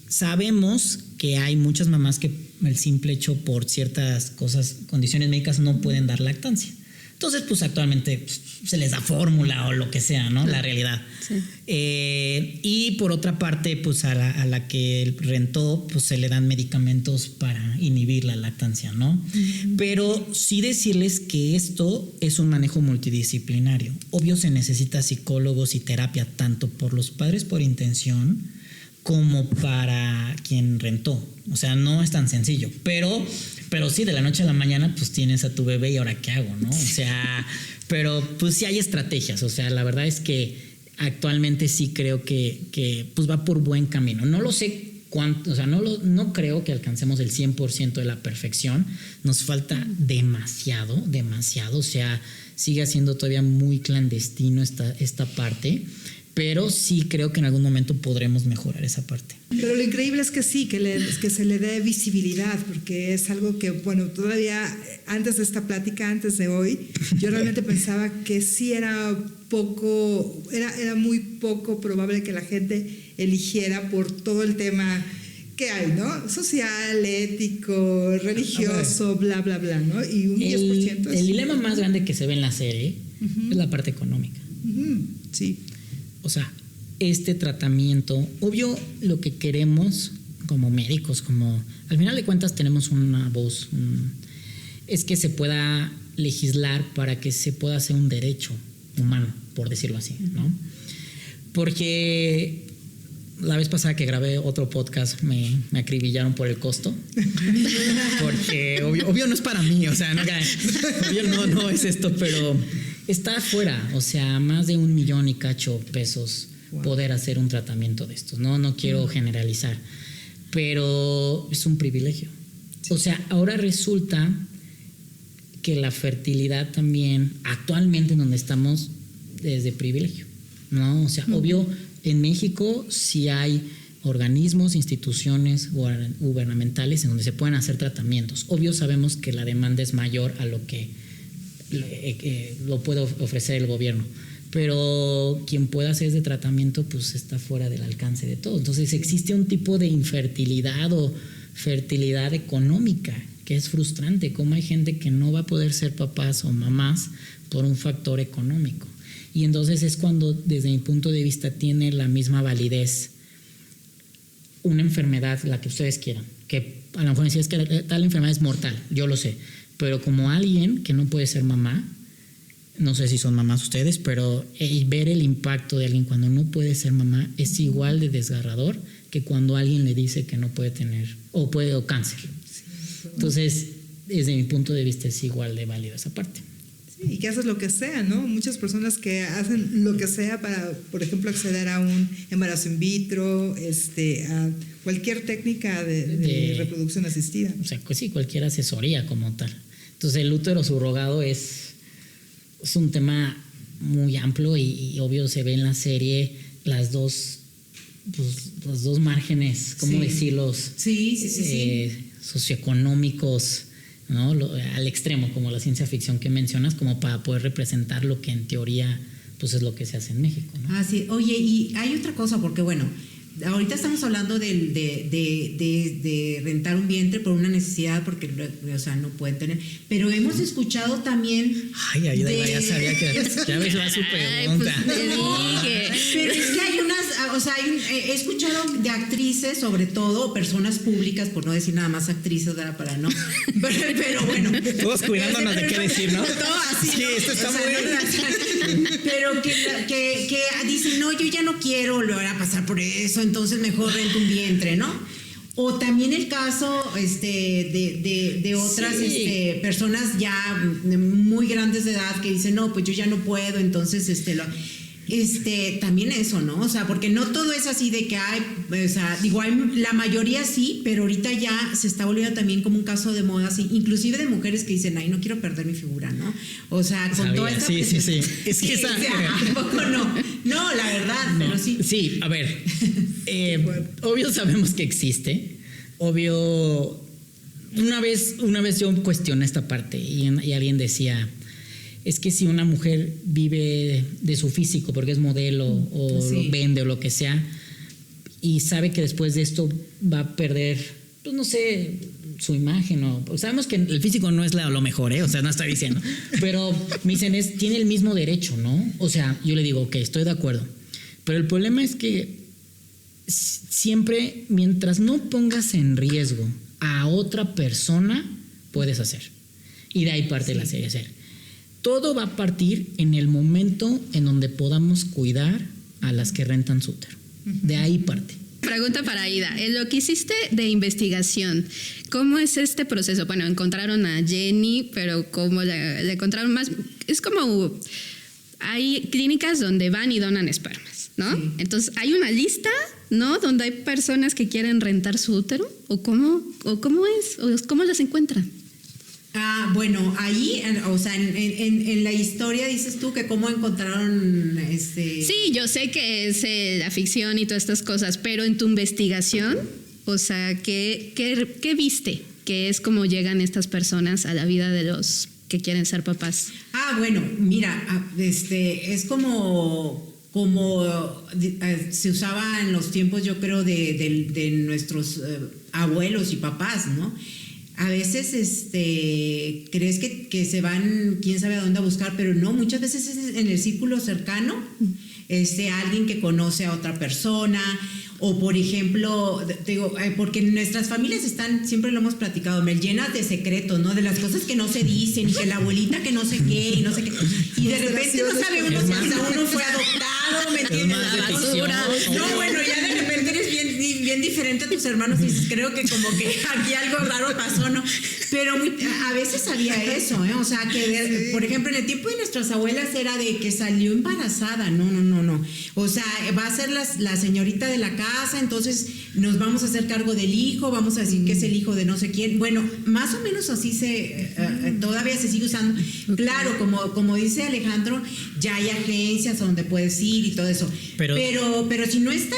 Sabemos que hay muchas mamás que el simple hecho por ciertas cosas, condiciones médicas, no pueden dar lactancia. Entonces, pues actualmente se les da fórmula o lo que sea, ¿no? La realidad. Sí. Y por otra parte, pues a la que rentó, pues se le dan medicamentos para inhibir la lactancia, ¿no? Pero sí decirles que esto es un manejo multidisciplinario. Obvio se necesita psicólogos y terapia tanto por los padres por intención como para quien rentó. O sea, no es tan sencillo, pero sí, de la noche a la mañana pues tienes a tu bebé y ahora qué hago, ¿no? O sea, pero pues sí hay estrategias. O sea, la verdad es que actualmente sí creo que pues va por buen camino. No lo sé cuánto, o sea, no creo que alcancemos el 100% de la perfección. Nos falta demasiado. O sea, sigue siendo todavía muy clandestino esta parte. Pero sí creo que en algún momento podremos mejorar esa parte. Pero lo increíble es que sí, que se le dé visibilidad, porque es algo que, bueno, todavía antes de esta plática, antes de hoy, yo realmente pensaba que sí era muy poco probable que la gente eligiera por todo el tema que hay, ¿no? Social, ético, religioso, bla, bla, bla, ¿no? Y un 10% es... El dilema más grande que se ve en la serie es la parte económica. Sí. O sea, este tratamiento, obvio lo que queremos como médicos, como al final de cuentas tenemos una voz, es que se pueda legislar para que se pueda hacer un derecho humano, por decirlo así, ¿no? Porque la vez pasada que grabé otro podcast me acribillaron por el costo, porque obvio no es para mí, o sea, obvio no es esto, pero está afuera, o sea, más de 1 millón y cacho pesos poder hacer un tratamiento de estos. No quiero generalizar, pero es un privilegio. Sí. O sea, ahora resulta que la fertilidad también, actualmente en donde estamos, es de privilegio, ¿no? O sea, obvio, en México sí hay organismos, instituciones gubernamentales en donde se pueden hacer tratamientos. Obvio sabemos que la demanda es mayor a lo que lo puede ofrecer el gobierno, pero quien pueda hacer ese tratamiento pues está fuera del alcance de todos. Entonces existe un tipo de infertilidad o fertilidad económica que es frustrante, como hay gente que no va a poder ser papás o mamás por un factor económico. Y entonces es cuando, desde mi punto de vista, tiene la misma validez una enfermedad, la que ustedes quieran, que a lo mejor decir es que tal enfermedad es mortal, yo lo sé, pero como alguien que no puede ser mamá, no sé si son mamás ustedes, pero ver el impacto de alguien cuando no puede ser mamá es igual de desgarrador que cuando alguien le dice que no puede tener o cáncer. Entonces, desde mi punto de vista es igual de válida esa parte. Y que haces lo que sea, ¿no? Muchas personas que hacen lo que sea para, por ejemplo, acceder a un embarazo in vitro, a cualquier técnica de reproducción asistida. O sea, pues sí, cualquier asesoría como tal. Entonces el útero subrogado es un tema muy amplio y obvio se ve en la serie los dos márgenes, ¿cómo decirlos? Sí. Socioeconómicos, ¿no? Al extremo, como la ciencia ficción que mencionas, como para poder representar lo que en teoría pues es lo que se hace en México, ¿no? Ah, sí. Oye, y hay otra cosa, porque bueno, ahorita estamos hablando de rentar un vientre por una necesidad, porque, o sea, no pueden tener, pero hemos escuchado también... Ay, ya sabía que ya ves la su pregunta. Pues te dije. Pero es que hay unas, o sea, he escuchado de actrices, sobre todo, personas públicas, por no decir nada más actrices, ¿verdad? Para no, pero bueno. Todos cuidándonos de qué decir, ¿no? Todo así, sí, ¿no? esto está o sea, muy... pero que dicen, no, yo ya no quiero volver a pasar por eso, entonces mejor rento un vientre, ¿no? O también el caso de otras personas ya muy grandes de edad que dicen, no, pues yo ya no puedo, entonces también eso, ¿no? O sea, porque no todo es así de que hay, o sea, igual la mayoría sí, pero ahorita ya se está volviendo también como un caso de moda, así, inclusive de mujeres que dicen, ay, no quiero perder mi figura, ¿no? O sea, con toda esta... Sí. Es que esa... tampoco no. No, la verdad, no, pero sí. Sí, a ver, obvio sabemos que existe, obvio... Una vez yo cuestioné esta parte y alguien decía... Es que si una mujer vive de su físico porque es modelo o lo vende o lo que sea y sabe que después de esto va a perder, pues no sé, su imagen o sabemos que el físico no es lo mejor, o sea, no estoy diciendo, pero me dicen tiene el mismo derecho, ¿no? O sea, yo le digo, ok, estoy de acuerdo, pero el problema es que siempre mientras no pongas en riesgo a otra persona puedes hacer, y de ahí parte la serie hacer. Todo va a partir en el momento en donde podamos cuidar a las que rentan su útero. De ahí parte. Pregunta para Aida. En lo que hiciste de investigación, ¿cómo es este proceso? Bueno, encontraron a Jenny, pero ¿cómo le encontraron más? Es como... Hay clínicas donde van y donan espermas, ¿no? Sí. Entonces, ¿hay una lista, ¿no? Donde hay personas que quieren rentar su útero. ¿O cómo es? ¿O cómo las encuentran? Ah, bueno, ahí, o sea, en la historia dices tú que cómo encontraron Sí, yo sé que es la ficción y todas estas cosas, pero en tu investigación, o sea, ¿qué viste? Que es como llegan estas personas a la vida de los que quieren ser papás. Ah, bueno, mira, es como se usaba en los tiempos, yo creo, de nuestros abuelos y papás, ¿no? A veces crees que se van quién sabe a dónde a buscar, pero no, muchas veces es en el círculo cercano, alguien que conoce a otra persona, o por ejemplo, digo, porque nuestras familias están, siempre lo hemos platicado, llenas de secretos, ¿no? De las cosas que no se dicen, y que la abuelita que no sé qué, y no sé qué, y de repente no sabemos si hasta uno fue adoptado, ¿me entiendes? La basura. No, bueno, ya de repente eres bien diferente a tus hermanos y dices, creo que como que aquí algo raro pasó, ¿no? Pero a veces había eso, o sea, que por ejemplo, en el tiempo de nuestras abuelas era de que salió embarazada, no. O sea, va a ser la señorita de la casa, entonces nos vamos a hacer cargo del hijo, vamos a decir que es el hijo de no sé quién. Bueno, más o menos así todavía se sigue usando. Okay. Claro, como dice Alejandro, ya hay agencias donde puedes ir y todo eso. Pero si no está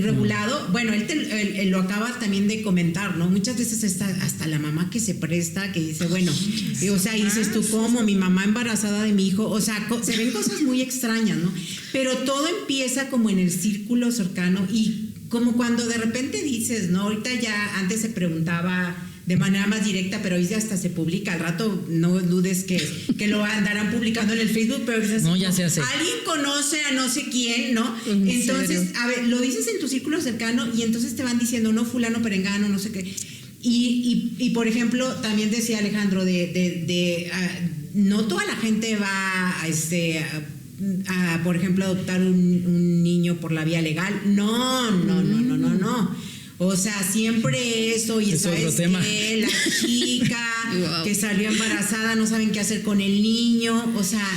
regulado, bueno, él lo acaba también de comentar, ¿no? Muchas veces está hasta la mamá que se presta, que dice, bueno, o sea, y dices tú, ¿cómo? Mi mamá embarazada de mi hijo, o sea, se ven cosas muy extrañas, ¿no? Pero todo empieza como en el círculo cercano y como cuando de repente dices, ¿no? Ahorita ya antes se preguntaba de manera más directa, pero hoy hasta se publica. Al rato no dudes que lo andarán publicando en el Facebook, pero dices, no, ya se hace. Alguien conoce a no sé quién, ¿no? Entonces, a ver, lo dices en tu círculo cercano y entonces te van diciendo, no, fulano, perengano, no sé qué. Y por ejemplo, también decía Alejandro, no toda la gente va por ejemplo, adoptar un niño por la vía legal. No. O sea, siempre eso, y Es otro sabes tema. que la chica Wow. que salió embarazada no saben qué hacer con el niño, o sea,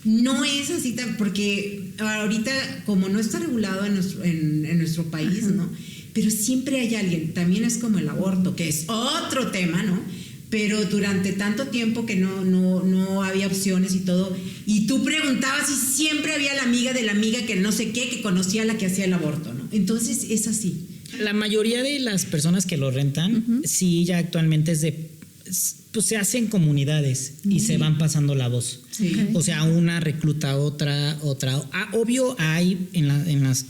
no es así tan, porque ahorita como no está regulado en nuestro país, ¿no? Pero siempre hay alguien, también es como el aborto, que es otro tema, ¿no? Pero durante tanto tiempo que no había opciones y todo, y tú preguntabas y siempre había la amiga de la amiga que no sé qué, que conocía a la que hacía el aborto, ¿no? Entonces es así. La mayoría de las personas que lo rentan, sí, ya actualmente pues se hacen comunidades y se van pasando la voz. Sí. Ok. O sea, una recluta a otra. Obvio hay en las...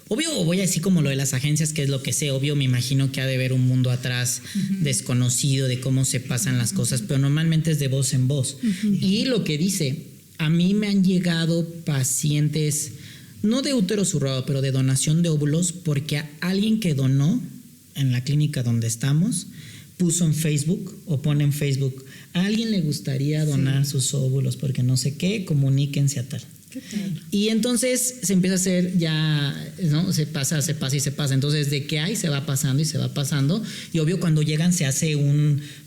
Obvio, voy a decir como lo de las agencias, que es lo que sé. Obvio, me imagino que ha de haber un mundo atrás desconocido de cómo se pasan las cosas, pero normalmente es de voz en voz. Y lo que dice, a mí me han llegado pacientes, no de útero subrogado, pero de donación de óvulos, porque a alguien que donó en la clínica donde estamos puso en Facebook o pone en Facebook, a alguien le gustaría donar sus óvulos porque no sé qué, comuníquense a tal. ¿Qué tal? Y entonces se empieza a hacer ya, ¿no? Se pasa y se pasa. Entonces, de qué hay, se va pasando y se va pasando. Y obvio, cuando llegan se hace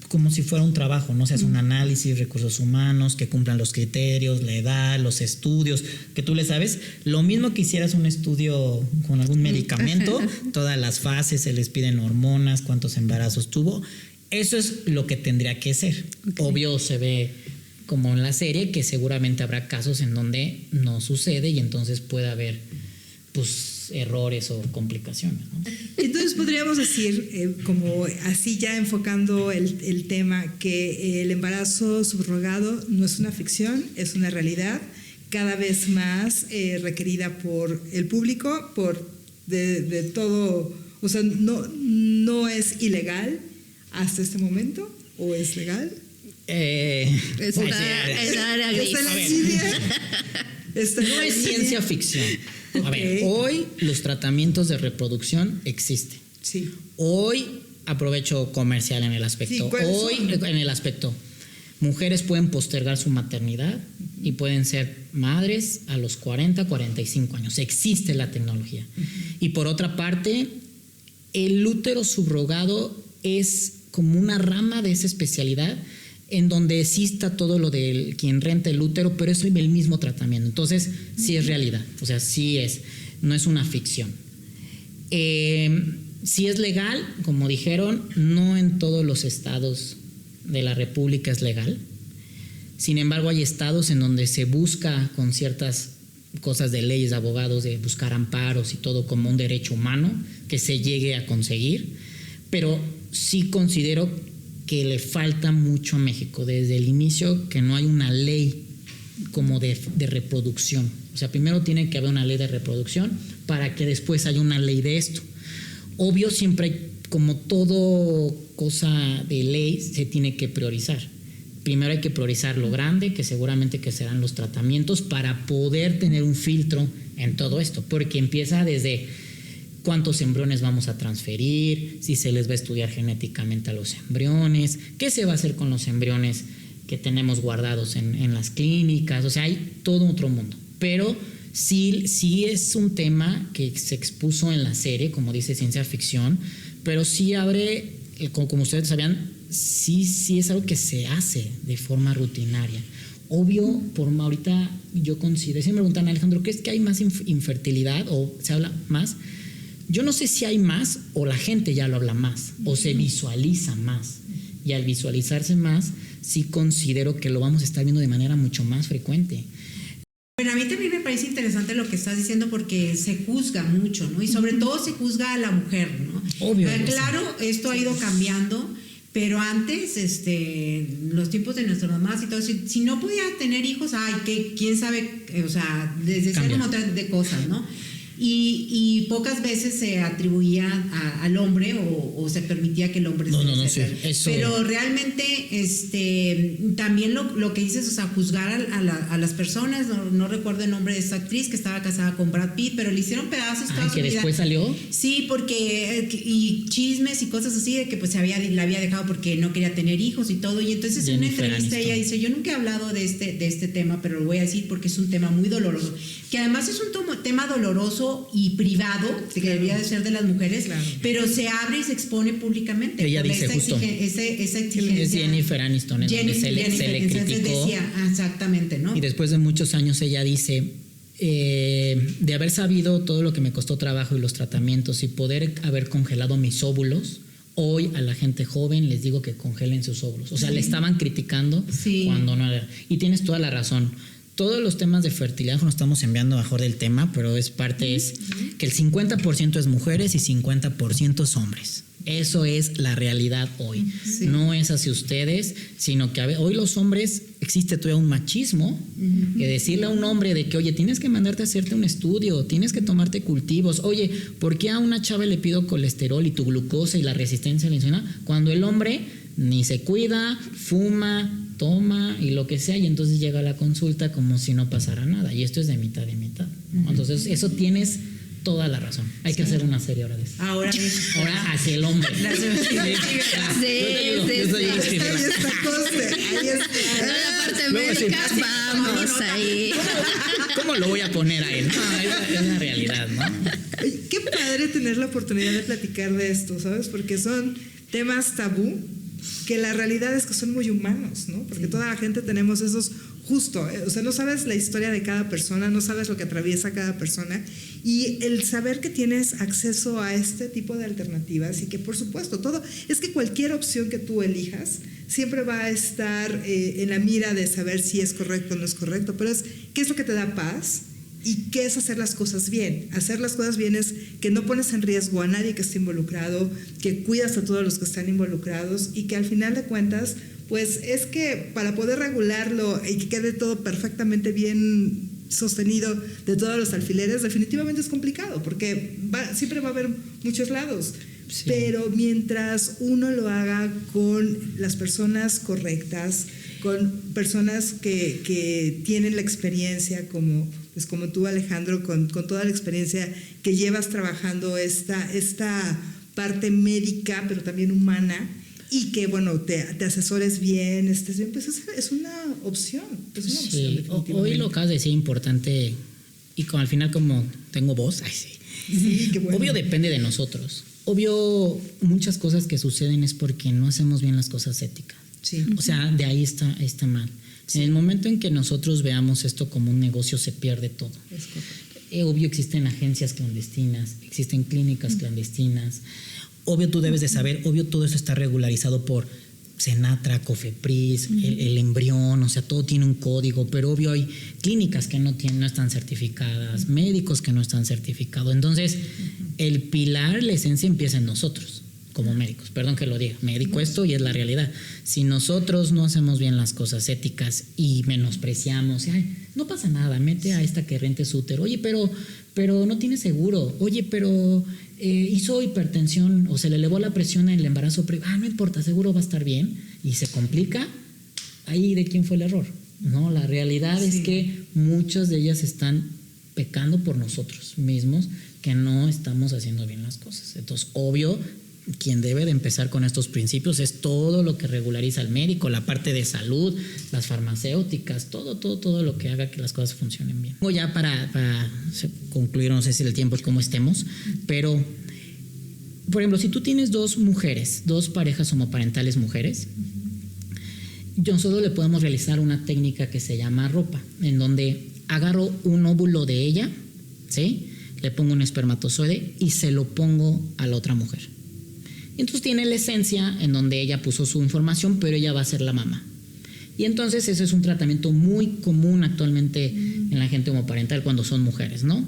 como si fuera un trabajo, ¿no? Se hace un análisis, recursos humanos, que cumplan los criterios, la edad, los estudios, que tú le sabes. Lo mismo que hicieras un estudio con algún medicamento, todas las fases, se les piden hormonas, cuántos embarazos tuvo. Eso es lo que tendría que ser. Okay. Obvio, se ve como en la serie, que seguramente habrá casos en donde no sucede y entonces puede haber pues errores o complicaciones, ¿no? Entonces podríamos decir, como así ya enfocando el tema, que el embarazo subrogado no es una ficción, es una realidad cada vez más requerida por el público, de todo, o sea, no es ilegal hasta este momento, ¿o es legal? Está o sea, en la área gris. Está en la A ver. línea. Está en no la es línea. ciencia ficción. A ver, Ok. hoy los tratamientos de reproducción existen. Sí. Hoy aprovecho comercial en el aspecto. Sí, ¿cuáles Hoy son? en el aspecto. Mujeres pueden postergar su maternidad y pueden ser madres a los 40, 45 años. Existe la tecnología. Y por otra parte, el útero subrogado es como una rama de esa especialidad en donde exista todo lo de quien renta el útero, pero es el mismo tratamiento. Entonces, sí es realidad. O sea, sí es. No es una ficción. Sí es legal, como dijeron, no en todos los estados de la República es legal. Sin embargo, hay estados en donde se busca con ciertas cosas de leyes, de abogados, de buscar amparos y todo como un derecho humano que se llegue a conseguir. Pero sí considero que le falta mucho a México desde el inicio, que no hay una ley como de reproducción. O sea, primero tiene que haber una ley de reproducción para que después haya una ley de esto. Obvio, siempre hay, como todo cosa de ley, se tiene que priorizar. Primero hay que priorizar lo grande, que seguramente que serán los tratamientos, para poder tener un filtro en todo esto, porque empieza desde cuántos embriones vamos a transferir, si se les va a estudiar genéticamente a los embriones, qué se va a hacer con los embriones que tenemos guardados en las clínicas. O sea, hay todo otro mundo. Pero sí es un tema que se expuso en la serie, como dice ciencia ficción, pero sí abre, como ustedes sabían, sí es algo que se hace de forma rutinaria. Obvio, por ahorita yo considero, si me preguntan, Alejandro, ¿crees que hay más infertilidad o se habla más? Yo no sé si hay más o la gente ya lo habla más o se visualiza más. Y al visualizarse más, sí considero que lo vamos a estar viendo de manera mucho más frecuente. Bueno, a mí también me parece interesante lo que estás diciendo porque se juzga mucho, ¿no? Y sobre todo se juzga a la mujer, ¿no? Obvio. Claro, esto ha ido cambiando, pero antes, los tiempos de nuestras mamás y todo, si no podía tener hijos, quién sabe, o sea, desde ser un montón de cosas, ¿no? Y pocas veces se atribuía al hombre o se permitía que el hombre Sí, eso. Pero realmente también lo que dices, o sea, juzgar a las personas, no recuerdo el nombre de esta actriz que estaba casada con Brad Pitt, pero le hicieron pedazos toda su que vida. después salió. Sí, porque y chismes y cosas así de que pues la había dejado porque no quería tener hijos y todo. Y entonces en una entrevista ella dice, yo nunca he hablado de este tema, pero lo voy a decir porque es un tema muy doloroso, que además es un tema doloroso sigiloso y privado, que debería de ser de las mujeres, Claro. pero se abre y se expone públicamente. Ella por dice esa justo. esa exigencia. Es Jennifer Aniston, en donde se le Entonces criticó. decía, exactamente, ¿no? Y después de muchos años ella dice, de haber sabido todo lo que me costó trabajo y los tratamientos y poder haber congelado mis óvulos, hoy a la gente joven les digo que congelen sus óvulos. O sea, le estaban criticando cuando no era. Y tienes toda la razón. Todos los temas de fertilidad nos estamos enviando mejor del tema, pero es que el 50% es mujeres y 50% es hombres. Eso es la realidad hoy. Sí. No es hacia ustedes, sino que hoy los hombres, existe todavía un machismo, que decirle a un hombre de que, oye, tienes que mandarte a hacerte un estudio, tienes que tomarte cultivos, oye, ¿por qué a una chava le pido colesterol y tu glucosa y la resistencia a la insulina? Cuando el hombre ni se cuida, fuma, toma y lo que sea, y entonces llega a la consulta como si no pasara nada. Y esto es de mitad y mitad, ¿no? Entonces, eso tienes toda la razón. Hay que hacer una serie ahora de eso. Ahora Hacia el hombre. Sí. Ahí está José, ahí está. Toda la parte Luego sí, médica, vamos ahí. ¿Cómo lo voy a poner a él? No, es la realidad, ¿no? Oye, qué padre tener la oportunidad de platicar de esto, ¿sabes? Porque son temas tabú que la realidad es que son muy humanos, ¿no? Porque toda la gente tenemos esos justo, o sea, no sabes la historia de cada persona, no sabes lo que atraviesa cada persona, y el saber que tienes acceso a este tipo de alternativas y que por supuesto todo, es que cualquier opción que tú elijas siempre va a estar en la mira de saber si es correcto o no es correcto, pero es qué es lo que te da paz. ¿Y qué es hacer las cosas bien? Hacer las cosas bien es que no pones en riesgo a nadie que esté involucrado, que cuidas a todos los que están involucrados y que al final de cuentas, pues es que para poder regularlo y que quede todo perfectamente bien sostenido de todos los alfileres, definitivamente es complicado porque siempre va a haber muchos lados. Sí. Pero mientras uno lo haga con las personas correctas, con personas que tienen la experiencia como tú, Alejandro, con toda la experiencia que llevas trabajando esta parte médica, pero también humana, y que, bueno, te asesores bien, estés bien, pues es una opción. Es una opción, hoy lo que has de decir importante, y al final como tengo voz, sí, qué bueno. Obvio depende de nosotros. Obvio, muchas cosas que suceden es porque no hacemos bien las cosas éticas. Sí. O sea, de ahí está mal. Sí. En el momento en que nosotros veamos esto como un negocio, se pierde todo. Es correcto. Obvio existen agencias clandestinas, existen clínicas clandestinas. Obvio tú debes de saber, obvio todo eso está regularizado por Senatra, Cofepris, el embrión, o sea, todo tiene un código, pero obvio hay clínicas que no están certificadas, médicos que no están certificados. Entonces, el pilar, la esencia empieza en nosotros. Como médicos, perdón que lo diga, médico esto y es la realidad. Si nosotros no hacemos bien las cosas éticas y menospreciamos, no pasa nada, mete a esta que rente su útero, oye, pero no tiene seguro, oye, pero hizo hipertensión o se le elevó la presión en el embarazo, no importa, seguro va a estar bien, y se complica, ahí de quién fue el error. No, la realidad es que muchas de ellas están pecando por nosotros mismos, que no estamos haciendo bien las cosas. Entonces, obvio, quien debe de empezar con estos principios es todo lo que regulariza al médico, la parte de salud, las farmacéuticas, todo lo que haga que las cosas funcionen bien. Ya para concluir, no sé si el tiempo es como estemos, pero por ejemplo, si tú tienes dos parejas homoparentales mujeres, nosotros le podemos realizar una técnica que se llama ropa, en donde agarro un óvulo de ella, ¿sí? Le pongo un espermatozoide y se lo pongo a la otra mujer. Y entonces tiene la esencia en donde ella puso su información, pero ella va a ser la mamá. Y entonces ese es un tratamiento muy común actualmente en la gente homoparental cuando son mujeres, ¿no?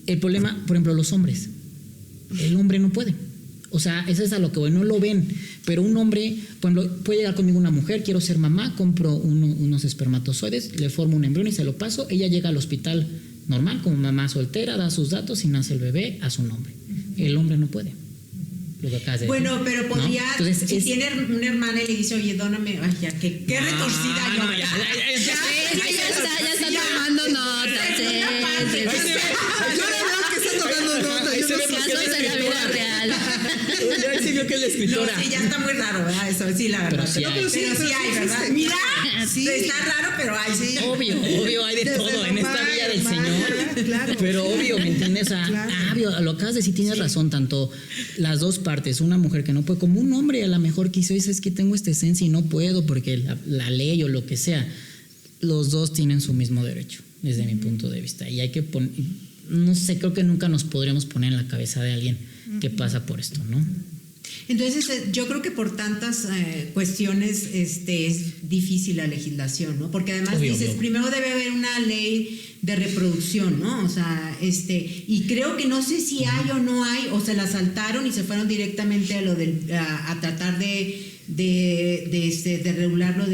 El problema, por ejemplo, los hombres. El hombre no puede. O sea, eso es a lo que voy, no lo ven. Pero un hombre, por ejemplo, puede llegar conmigo una mujer, quiero ser mamá, compro unos espermatozoides, le formo un embrión y se lo paso. Ella llega al hospital normal, como mamá soltera, da sus datos y nace el bebé a su nombre. El hombre no puede. Lo que acabas de decir, pero podría, ¿no? Entonces, si tiene una hermana y le dice, oye, dóname, qué retorcida yo. Ya está tomando notas. Yo no veo que está tomando notas. Casos de la vida real. Ya se vio que es la escritora. No, sí, ya está muy raro, ¿verdad? Eso sí, la verdad. Pero sí hay. Pero sí hay, ¿verdad? Mira, Sí. está raro, pero hay. Sí. Obvio, hay de Desde todo en esta Román, vida del Román, Señor. claro. Pero obvio, ¿me entiendes? O sea, Claro. lo acabas de decir, tienes razón, tanto las dos partes, una mujer que no puede, como un hombre a lo mejor quiso, dice, es que tengo esta esencia y no puedo porque la ley o lo que sea, los dos tienen su mismo derecho, desde mi punto de vista. Y hay que poner, no sé, creo que nunca nos podríamos poner en la cabeza de alguien que pasa por esto, ¿no? Entonces, yo creo que por tantas cuestiones es difícil la legislación, ¿no? Porque además Obvio. primero debe haber una ley de reproducción, ¿no? O sea, y creo que no sé si hay o no hay, o se la saltaron y se fueron directamente a tratar de regular lo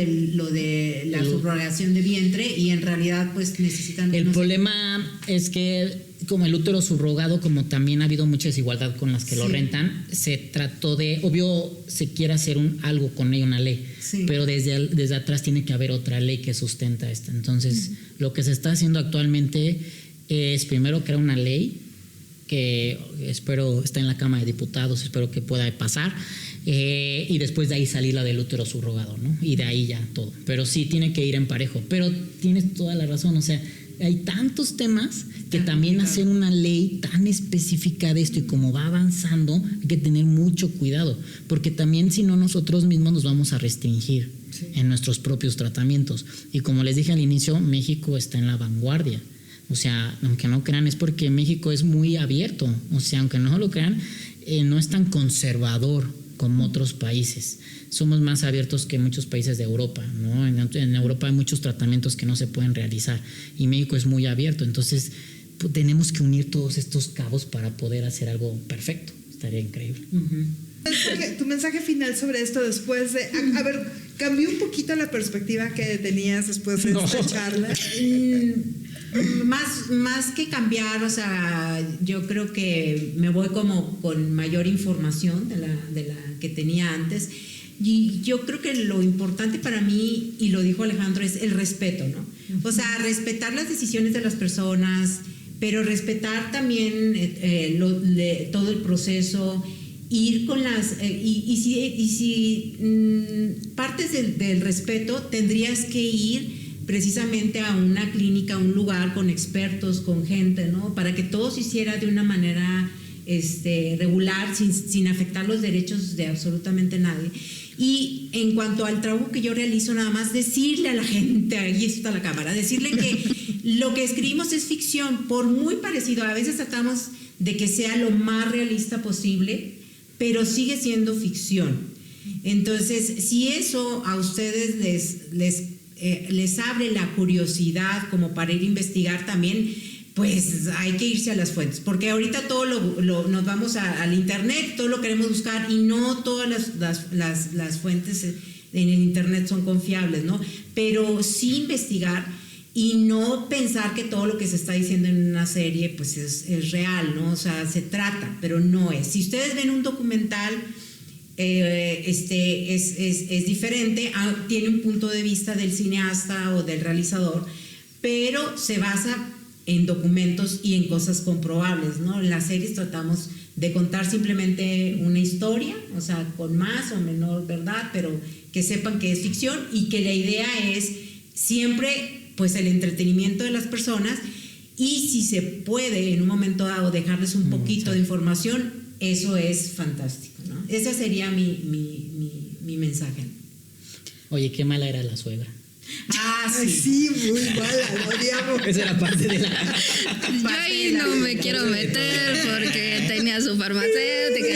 de la subrogación de vientre, y en realidad pues necesitan... El no sé. problema es que como el útero subrogado, como también ha habido mucha desigualdad con las que lo rentan, se trató de, obvio se quiere hacer algo con ella, una ley, pero desde atrás tiene que haber otra ley que sustenta esta. Entonces, lo que se está haciendo actualmente es primero crear una ley que espero está en la Cámara de Diputados, espero que pueda pasar, y después de ahí salir la del útero subrogado, ¿no? Y de ahí ya todo. Pero sí tiene que ir en parejo. Pero tienes toda la razón, o sea, hay tantos temas que también hacer una ley tan específica de esto, y como va avanzando hay que tener mucho cuidado, porque también si no nosotros mismos nos vamos a restringir en nuestros propios tratamientos. Y como les dije al inicio, México está en la vanguardia. O sea, aunque no crean, es porque México es muy abierto. O sea, aunque no lo crean, no es tan conservador como otros países. Somos más abiertos que muchos países de Europa, ¿no? En Europa hay muchos tratamientos que no se pueden realizar y México es muy abierto. Entonces, pues, tenemos que unir todos estos cabos para poder hacer algo perfecto. Estaría increíble. Tu mensaje final sobre esto después de... A ver, cambió un poquito la perspectiva que tenías después de esta charla. Más que cambiar, o sea, yo creo que me voy como con mayor información de la que tenía antes. Y yo creo que lo importante para mí, y lo dijo Alejandro, es el respeto, ¿no? O sea, respetar las decisiones de las personas, pero respetar también todo el proceso, ir con las... y si partes del respeto, tendrías que ir precisamente a una clínica, a un lugar con expertos, con gente, ¿no? Para que todo se hiciera de una manera regular, sin afectar los derechos de absolutamente nadie. Y en cuanto al trabajo que yo realizo, nada más decirle a la gente, ahí está la cámara, decirle que lo que escribimos es ficción, por muy parecido, a veces tratamos de que sea lo más realista posible, pero sigue siendo ficción. Entonces, si eso a ustedes les abre la curiosidad como para ir a investigar también, pues hay que irse a las fuentes, porque ahorita todo nos vamos al internet, todo lo queremos buscar, y no todas las fuentes en el internet son confiables, ¿no? Pero sí investigar y no pensar que todo lo que se está diciendo en una serie pues es real, ¿no? O sea, se trata, pero no es. Si ustedes ven un documental, es diferente, tiene un punto de vista del cineasta o del realizador, pero se basa en documentos y en cosas comprobables, ¿no? En las series tratamos de contar simplemente una historia, o sea, con más o menor verdad, pero que sepan que es ficción, y que la idea es siempre pues el entretenimiento de las personas, y si se puede en un momento dado dejarles un poquito de información, eso es fantástico, ¿no? Ese sería mi mensaje. Oye, qué mala era la suegra. Ay, sí, muy mala, lo odiamos. Esa era parte de la... Yo ahí no me quiero meter porque tenía su farmacéutica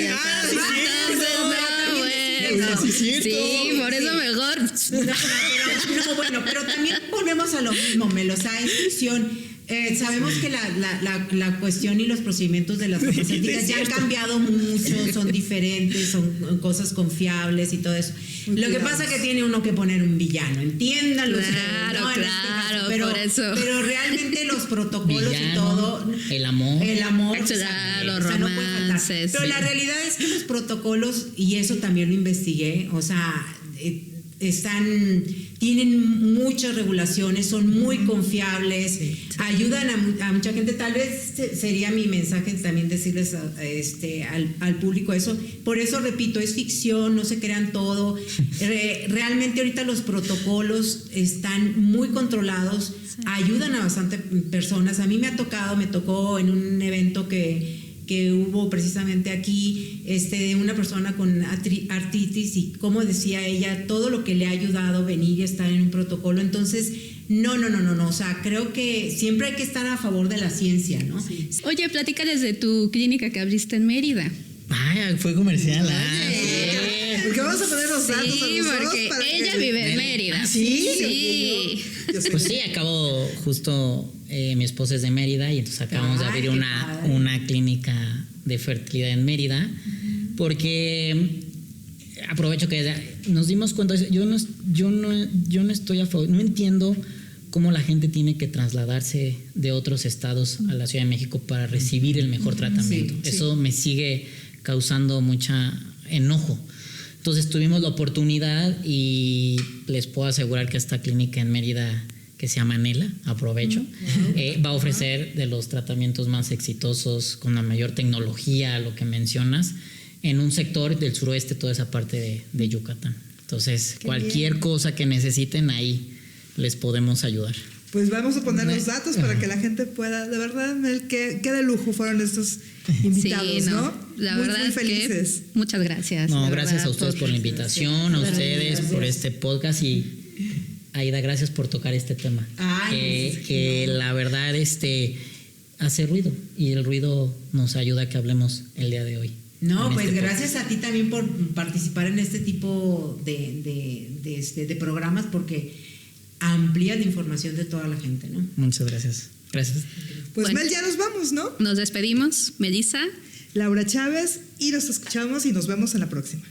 y sí, por eso mejor. No, bueno, pero también volvemos a lo mismo, Mel, o sea, es ficción. Sabemos que la cuestión y los procedimientos de las farmacéuticas ya han cambiado mucho, son diferentes, son cosas confiables y todo eso. Lo que pasa es que tiene uno que poner un villano, entiéndalo. Claro, ¿no? claro, pero, por eso. Pero realmente los protocolos Villano, y todo... el amor, claro, o sea, no puede faltar. romances. Pero la realidad es que los protocolos, y eso también lo investigué, o sea... tienen muchas regulaciones, son muy confiables, ayudan a mucha gente. Tal vez sería mi mensaje también decirles al público eso. Por eso repito, es ficción, no se crean todo. Realmente ahorita los protocolos están muy controlados, ayudan a bastantes personas. A mí me tocó en un evento que hubo precisamente aquí, una persona con artritis, y como decía ella, todo lo que le ha ayudado a venir y estar en un protocolo. Entonces, no, o sea, creo que siempre hay que estar a favor de la ciencia, ¿no? Sí. Oye, platícales de tu clínica que abriste en Mérida. Ay, fue comercial. Porque vamos a poner los datos a los porque para ella vive en Mérida. ¿Sí? Sí. Pues sí, acabo justo, mi esposa es de Mérida y entonces acabamos de abrir una clínica de fertilidad en Mérida, porque aprovecho que nos dimos cuenta, yo no estoy a favor, no entiendo cómo la gente tiene que trasladarse de otros estados a la Ciudad de México para recibir el mejor tratamiento. Eso me sigue causando mucha enojo. Entonces tuvimos la oportunidad y les puedo asegurar que esta clínica en Mérida, que se llama Nela, aprovecho, va a ofrecer de los tratamientos más exitosos, con la mayor tecnología, lo que mencionas, en un sector del suroeste, toda esa parte de Yucatán. Entonces, cualquier cosa que necesiten, ahí les podemos ayudar. Pues vamos a poner los datos para que la gente pueda, de verdad, Mel, qué de lujo fueron estos invitados, ¿no? La muy, verdad muy felices. Que muchas gracias. No, gracias a ustedes por la invitación, a ustedes por este podcast, y Aida, gracias por tocar este tema. Que la verdad hace ruido, y el ruido nos ayuda a que hablemos el día de hoy. No, pues gracias a ti también por participar en este tipo de programas, porque amplía la información de toda la gente, ¿no? Muchas gracias. Gracias. Pues bueno, Mel, ya nos vamos, ¿no? Nos despedimos, Melissa, Laura Chávez, y nos escuchamos y nos vemos en la próxima.